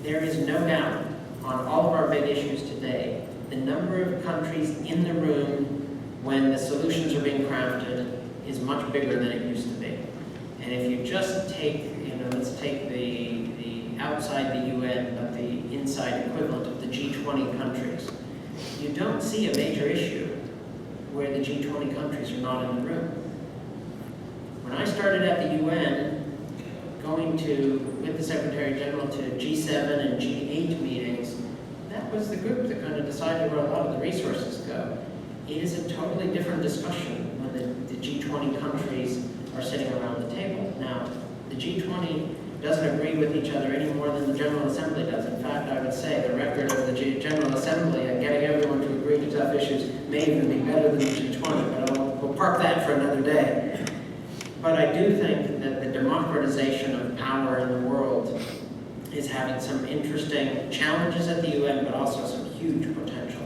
There is no doubt on all of our big issues today, the number of countries in the room when the solutions are being crafted is much bigger than it used to be. And if you just take, let's take the outside the UN, but the inside equivalent of the G20 countries, you don't see a major issue where the G20 countries are not in the room. When I started at the UN, going with the Secretary General to G7 and G8 meetings, that was the group that kind of decided where a lot of the resources go. It is a totally different discussion when the G20 countries are sitting around the table. Now, the G20 doesn't agree with each other any more than the General Assembly does. In fact, I would say the record of the General Assembly and getting everyone to agree to tough issues issues may even be better than the G20, but we'll park that for another day. But I do think that the democratization of power in the world is having some interesting challenges at the UN, but also some huge potential.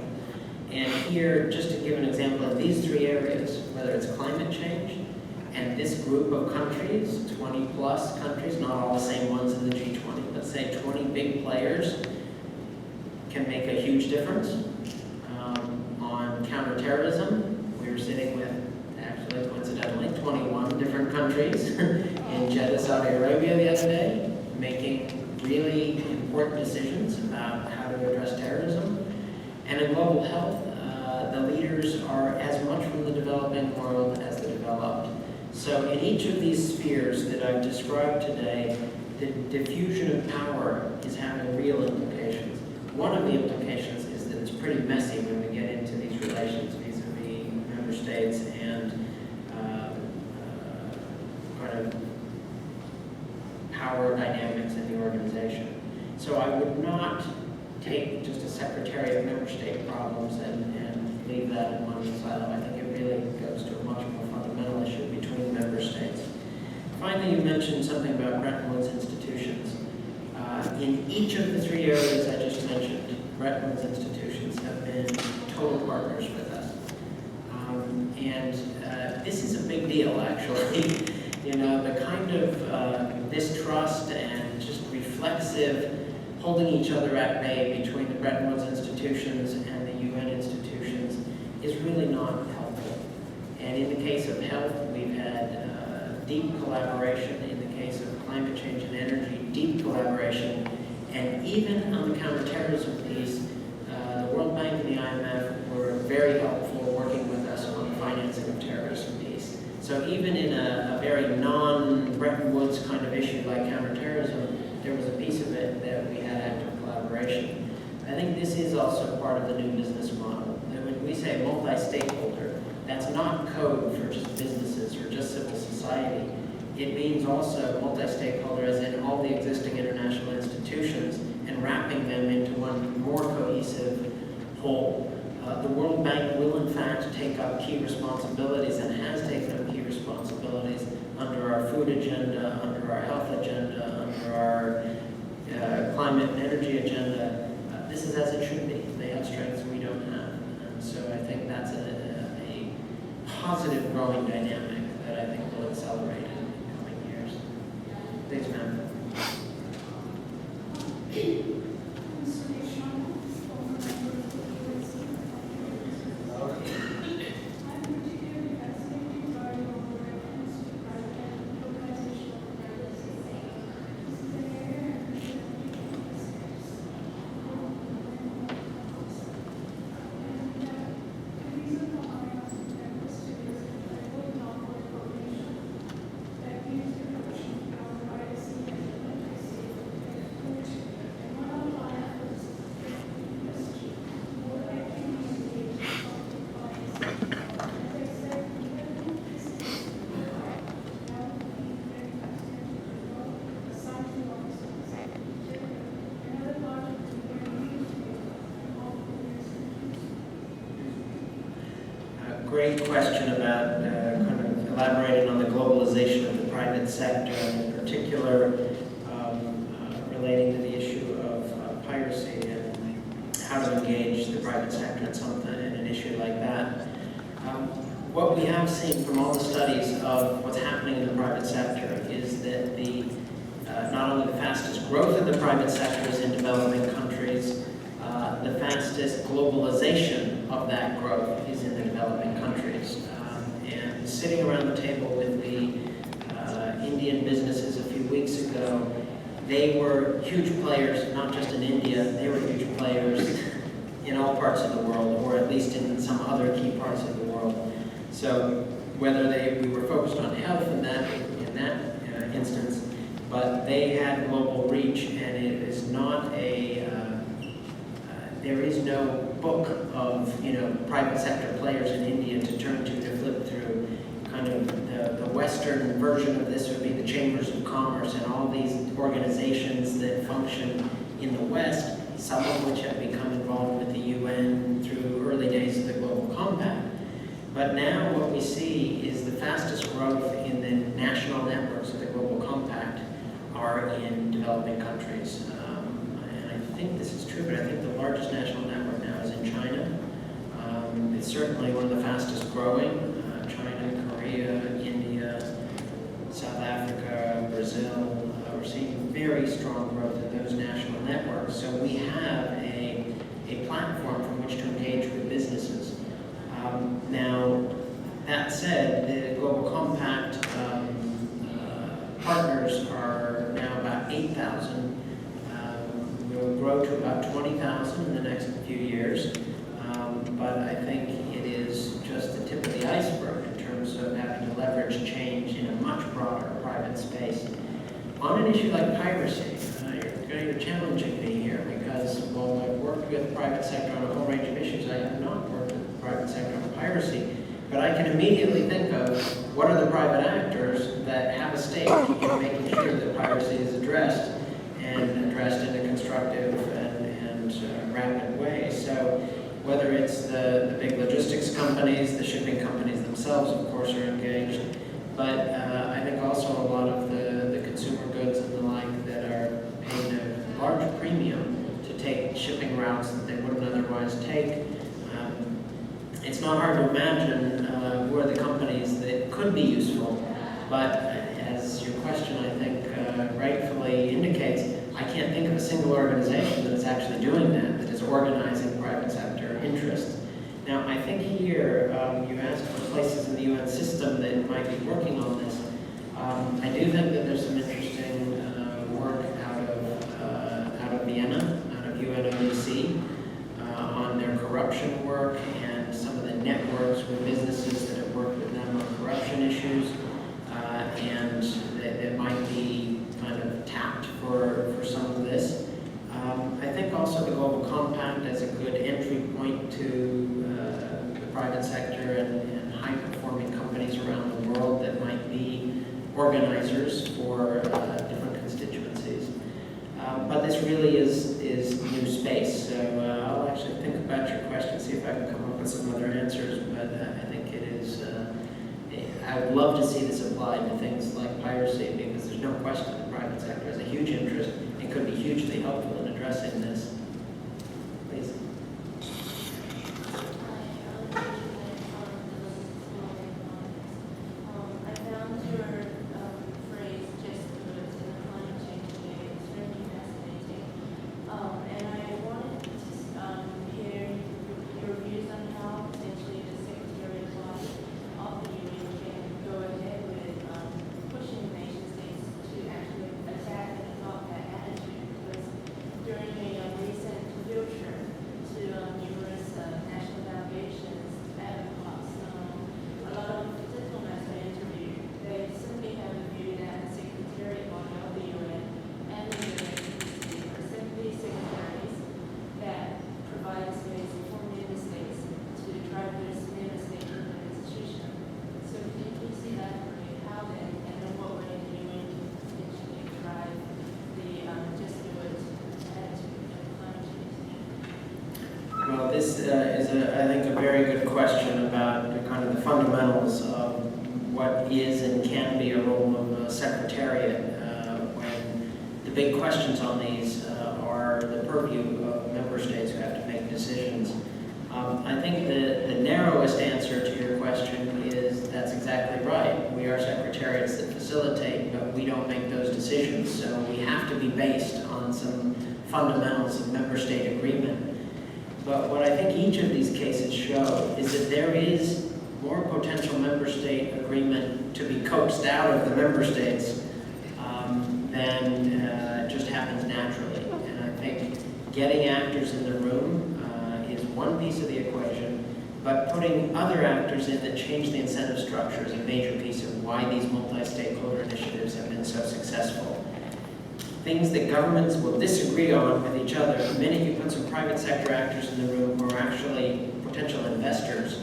And here, just to give an example, in these three areas, whether it's climate change, and this group of countries, 20 plus countries, not all the same ones in the G20, but say 20 big players, can make a huge difference. On counterterrorism, we were sitting with, actually coincidentally, 21 different countries in Jeddah, Saudi Arabia the other day, making really important decisions about how to address terrorism. And in global health, the leaders are as much from the developing world as the developed. So in each of these spheres that I've described today, the diffusion of power is having real implications. One of the implications is that it's pretty messy when we get into these relations vis-a-vis member states and kind of power dynamics in the organization. So I would not take just a secretary of member state problems and leave that in one silo. I think it really goes to a much more fundamental issue between member states. Finally, you mentioned something about Bretton Woods institutions. In each of the three areas I just mentioned, Bretton Woods institutions have been total partners with us. This is a big deal, actually. You know, the kind of distrust and just reflexive holding each other at bay between the Bretton Woods institutions and the UN institutions is really not helpful. And in the case of health, we've had deep collaboration. In the case of climate change and energy, deep collaboration. And even on the counterterrorism piece, the World Bank and the IMF were very helpful working with us on the financing of terrorism piece. So even in a very non-Bretton Woods kind of issue like counterterrorism, there was a piece of it that we had active collaboration. I think this is also part of the new business model. That when we say multi-stakeholder, that's not code for just businesses or just civil society. It means also multi-stakeholder as in all the existing international institutions and wrapping them into one more cohesive whole. The World Bank will in fact take up key responsibilities and has taken up key responsibilities under our food agenda, under our health agenda, under our climate and energy agenda. This is as it should be. They have strengths we don't have. And so I think that's a positive growing dynamic that I think will accelerate in coming years. Thanks, ma'am. Great question about kind of elaborating on the globalization of the private sector, and in particular relating to the issue of piracy and how to engage the private sector in an issue like that. What we have seen from all the studies of what's happening in the private sector is that not only the fastest growth of the private sector is in developing countries, the fastest globalization of that growth is in the developing countries. And sitting around the table with the Indian businesses a few weeks ago, they were huge players, not just in India, they were huge players in all parts of the world, or at least in some other key parts of the world. So whether we were focused on health in that instance, but they had global reach, and it is not there is no book of private sector players in India to turn to flip through. Kind of the Western version of this would be the chambers of commerce and all these organizations that function in the West, some of which have become involved with the UN through early days of the global fastest growth in the national networks of the Global Compact are in developing countries. And I think this is true, but I think the largest national network now is in China. It's certainly one of the fastest growing. China, Korea, India, South Africa, Brazil. We're seeing very strong growth in those national networks. So we have a platform from which to engage with businesses. Now, that said, the Global Compact partners are now about 8,000. We'll grow to about 20,000 in the next few years. But I think it is just the tip of the iceberg in terms of having to leverage change in a much broader private space. On an issue like piracy, you're challenging me here because while I've worked with the private sector on a whole range of issues, I have not worked with the private sector on piracy. But I can immediately think of what are the private actors that have a stake in making sure that piracy is addressed and addressed in a constructive and rapid way. So whether it's the big logistics companies, the shipping companies themselves, of course, are engaged, but I think also a lot of the consumer goods and the like that are paying a large premium to take shipping routes that they wouldn't otherwise take. It's not hard to imagine who are the companies that could be useful, but as your question, I think, rightfully indicates, I can't think of a single organization that is actually doing that is organizing private sector interests. Now, I think here, you asked for places in the UN system that might be working on this. I do think that there's some interesting work out of Vienna, out of UNODC, on their corruption work and some of the networks with businesses that have worked with them on corruption issues, and that might be kind of tapped for some of this. I think also the Global Compact is a good entry point to the private sector and high-performing companies around the world that might be organizers for different constituencies. But this really is new space, so I'll actually think about your question, see if I can come up with some other answers, but I think it is, I would love to see this applied to things like piracy, because there's no question the private sector has a huge interest and could be hugely helpful in addressing this. Please. I found your phrase, just do it, in the climate change debate extremely fascinating. And I wanted to hear your views on how potentially the Secretary of the UN can go ahead with pushing nation states to actually attack and adopt that attitude. Because during a recent field trip to numerous national delegations at ACUNS, a lot of diplomats I interviewed, they simply have a view that the Secretary of the UN and the UNHCR are simply secretaries that provide space for member states to drive this member state into the institution. So can you please see that for me? How then, and in what way the UN can potentially drive the just do it attitude of climate change? Well, this is, I think, a very good question about kind of the fundamentals of what is and can be a role of a secretariat when the big questions on these are the purview of member states who have to make decisions. I think the narrowest answer to your question is that's exactly right. We are secretariats that facilitate, but we don't make those decisions. So we have to be based on some fundamentals of member state agreement. But what I think each of these cases show is that there is more potential member state agreement to be coaxed out of the member states than just happens naturally. And I think getting actors in the room is one piece of the equation, but putting other actors in that change the incentive structure is a major piece of why these multi-stakeholder initiatives have been so successful. Things that governments will disagree on with each other, the minute you put some private sector actors in the room who are actually potential investors,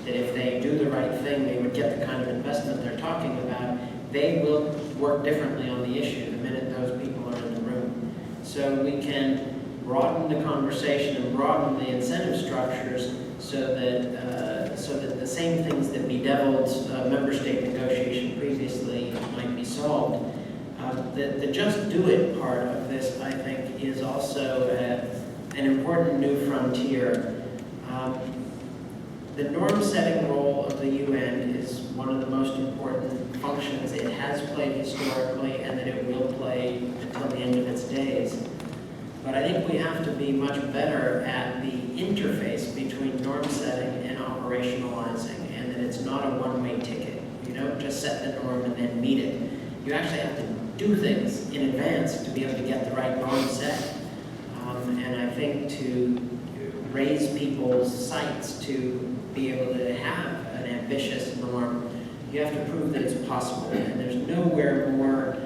that if they do the right thing, they would get the kind of investment they're talking about, they will work differently on the issue the minute those people are in the room. So we can broaden the conversation and broaden the incentive structures so that the same things that bedeviled member state negotiation previously might be solved. The just do it part of this, I think, is also an important new frontier. The norm-setting role of the UN is one of the most important functions it has played historically and that it will play until the end of its days. But I think we have to be much better at the interface between norm-setting and operationalizing, and that it's not a one-way ticket. You don't just set the norm and then meet it. You actually have to do things in advance to be able to get the right norm set. And I think to raise people's sights to be able to have an ambitious norm, you have to prove that it's possible. And there's nowhere more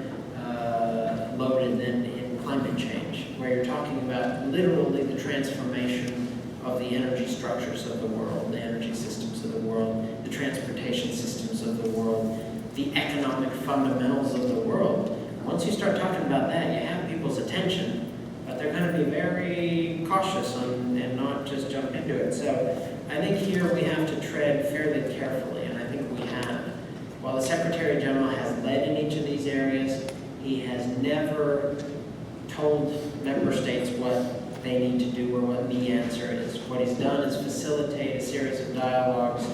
loaded than in climate change, where you're talking about literally the transformation of the energy structures of the world, the energy systems of the world, the transportation systems of the world, the economic fundamentals of the world. Once you start talking about that, you have people's attention, but they're going to be very cautious and not just jump into it. So I think here we have to tread fairly carefully, and I think we have. While the Secretary General has led in each of these areas, he has never told member states what they need to do or what the answer is. What he's done is facilitate a series of dialogues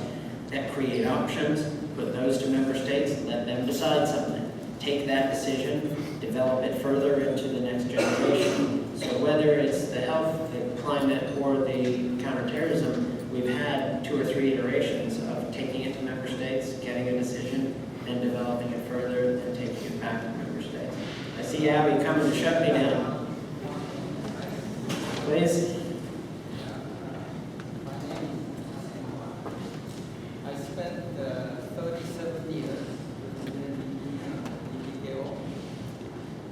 that create options, put those to member states, let them decide something. Take that decision, develop it further into the next generation. So whether it's the health, the climate, or the counterterrorism, we've had 2 or 3 iterations of taking it to member states, getting a decision, then developing it further, then taking it back to member states. I see Abby coming to shut me down. Please. I spent 37 years in EPKO,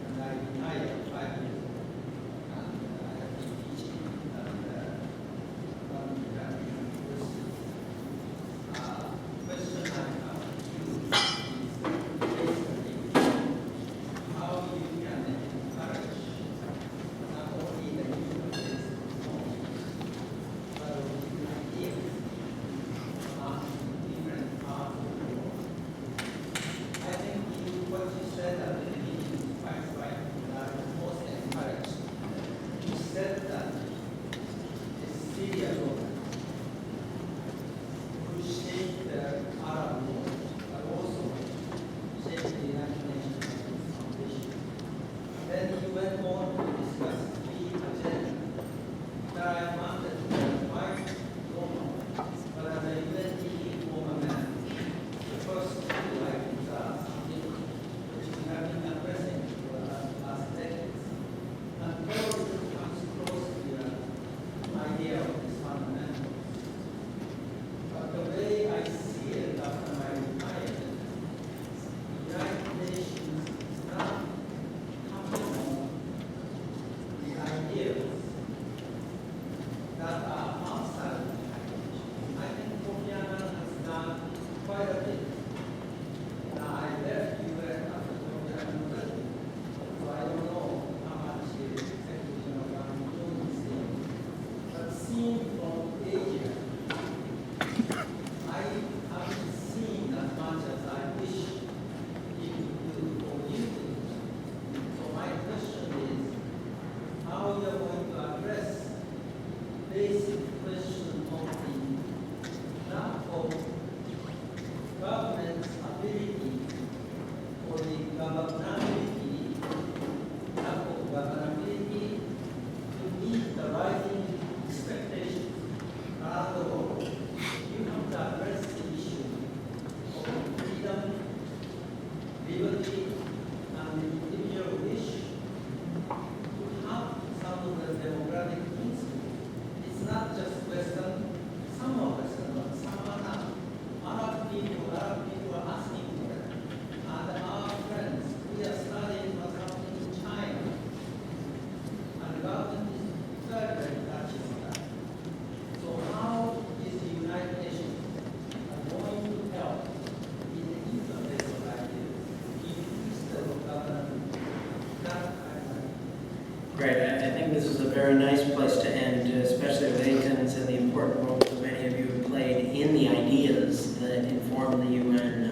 and I retired 5 years ago. And I have been teaching at one university. Question I have to you is basically how you can encourage not only the universities, but the ideas different parts of the world. I think what you said at the beginning is quite right. That I was most encouraged. You said that the Syria movement could shape the Arab world, but also shape the United Nations Foundation. Then you went on to discuss the agenda that I found that quite normal. But as a UNDP former man, the first thing I think something which we have been addressing for the last decades. And terrorism comes close to the idea of this fundamental very nice place to end, especially with ACUNS and the important role that many of you have played in the ideas that inform the UN.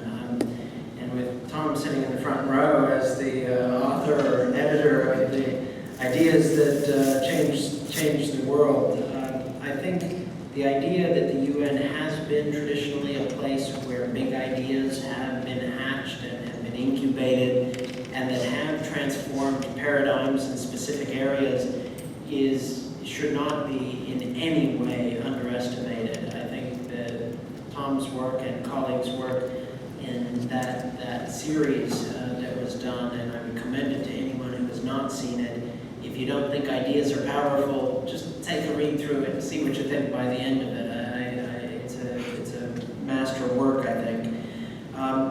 And with Tom sitting in the front row as the author or editor of the ideas that changed the world, I think the idea that the UN has been traditionally a place where big ideas have been hatched and have been incubated and that have transformed paradigms in specific areas should not be in any way underestimated. I think that Tom's work and colleagues' work in that series that was done, and I would commend it to anyone who has not seen it. If you don't think ideas are powerful, just take a read through it and see what you think by the end of it. It's a master work, I think.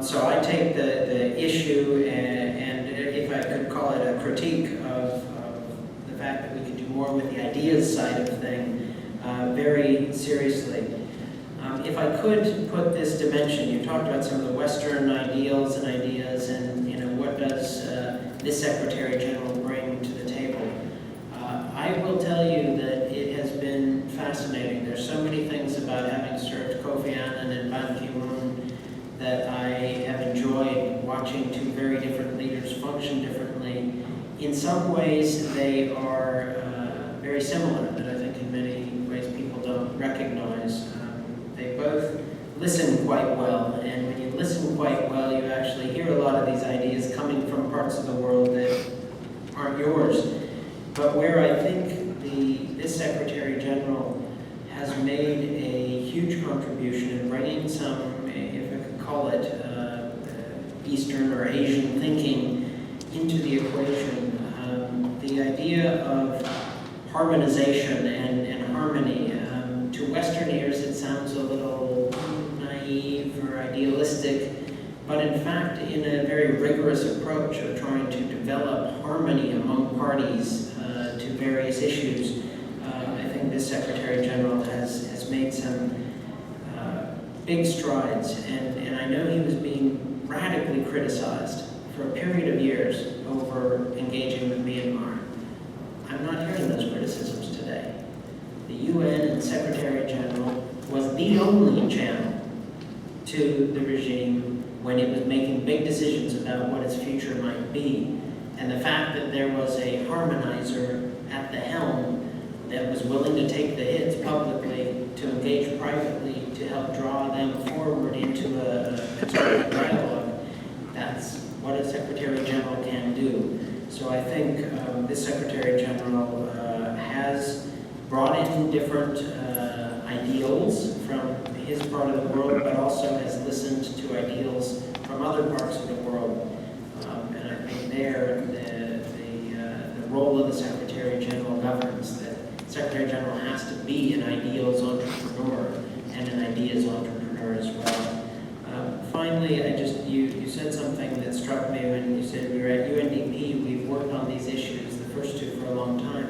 So I take the issue and if I could call it a critique of the fact that we could do more with the ideas side of thing very seriously. If I could put this dimension, you talked about some of the Western ideals and ideas, and what does this Secretary General bring to the table? I will tell you that it has been fascinating. There's so many things about having served Kofi Annan and Ban Ki-moon that I have enjoyed watching two very different leaders function differently. In some ways, they are very similar, that I think in many ways people don't recognize. They both listen quite well, and when you listen quite well, you actually hear a lot of these ideas coming from parts of the world that aren't yours. But where I think this Secretary General has made a huge contribution in bringing some, if I could call it, Eastern or Asian thinking into the equation, the idea of harmonization and harmony. To Western ears, it sounds a little naive or idealistic, but in fact, in a very rigorous approach of trying to develop harmony among parties to various issues, I think this Secretary General has made some big strides, and I know he was being radically criticized for a period of years over engaging with Myanmar. I'm not hearing those criticisms today. The UN and Secretary General was the only channel to the regime when it was making big decisions about what its future might be. And the fact that there was a harmonizer at the helm that was willing to take the hits publicly, to engage privately, to help draw them forward into a dialogue, that's what a Secretary General can do. So I think this Secretary General has brought in different ideals from his part of the world, but also has listened to ideals from other parts of the world. And I think there, the role of the Secretary General governs. That Secretary General has to be an ideals entrepreneur and an ideas entrepreneur as well. Finally, you said something that struck me when you said we were at UNDP. We've worked on these issues, the first two, for a long time.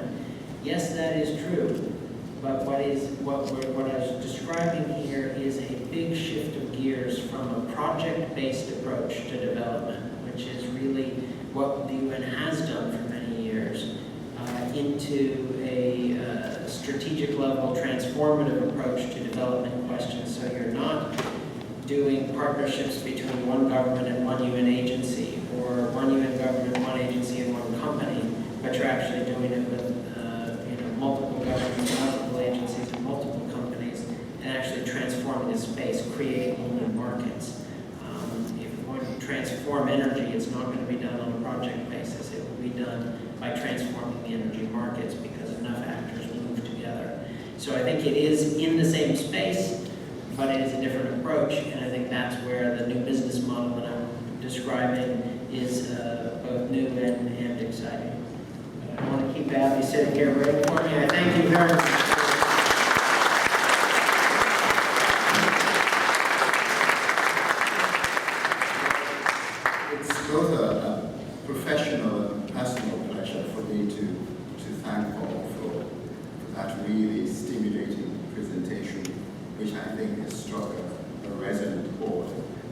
Yes, that is true. But what I was describing here is a big shift of gears from a project-based approach to development, which is really what the UN has done for many years, into a strategic level, transformative approach to development questions. So you're not doing partnerships between one government and one UN agency, or one UN government, one agency, and one company, but you're actually doing it with multiple governments, multiple agencies, and multiple companies, and actually transforming the space, creating new markets. If you're going to transform energy, it's not going to be done on a project basis. It will be done by transforming the energy markets because enough actors move together. So I think it is in the same space, but it is a different approach, and I think that's where the new business model that I'm describing is both new and exciting. I want to keep Abby sitting here waiting for me. I thank you very much. It's both a professional and personal pleasure for me to thank Paul for that really stimulating presentation, which I think has struck a resonant chord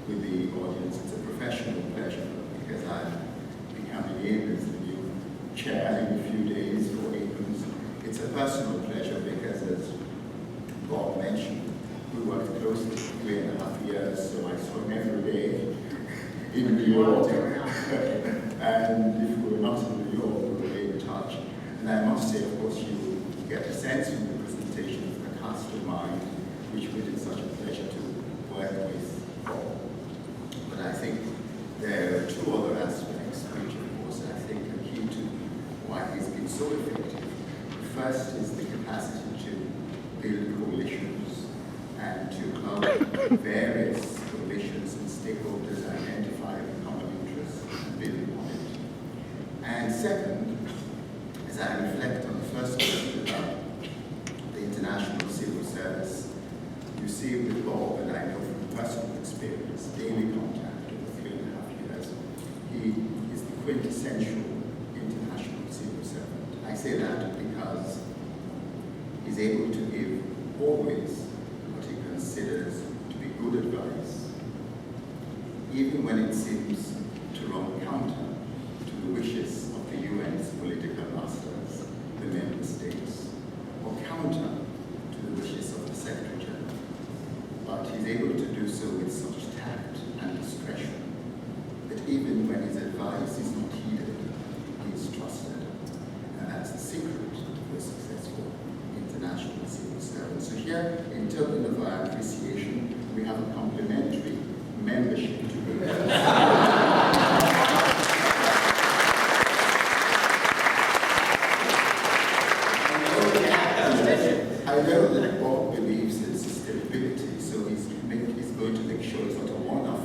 with the audience. It's a professional pleasure because I'm becoming in as the new chair in a few days for ACUNS. worked closely for 3.5 years, so I saw him every day in New York. And if we were not in New York, we were in touch. And I must say, of course, you get a sense from the presentation of the cast of mind, which it is such a pleasure to work with Paul. But I think there are two other aspects which, of course, I think are key to why he's been so effective. The first is the capacity to build coalitions and to help various coalitions and stakeholders identify common interests and build upon it. And second, as I reflect on the first question about the international civil service, you see with Bob, and I know from personal experience, daily contact over 3.5 years, he is the quintessential international civil servant. I say that because he's able to give always what he considers to be good advice, even when it seems to run counter to the wishes of the UN's political masters, the member states, or counter to the wishes of the Secretary General. But he's able to do so with such tact and discretion that even when his advice is not heeded, he is trusted. And that's the secret to a successful international civil service. So here, in token of our appreciation, we have a complimentary membership to I know that Bob believes in sustainability, so he's going to make sure it's not a one-off.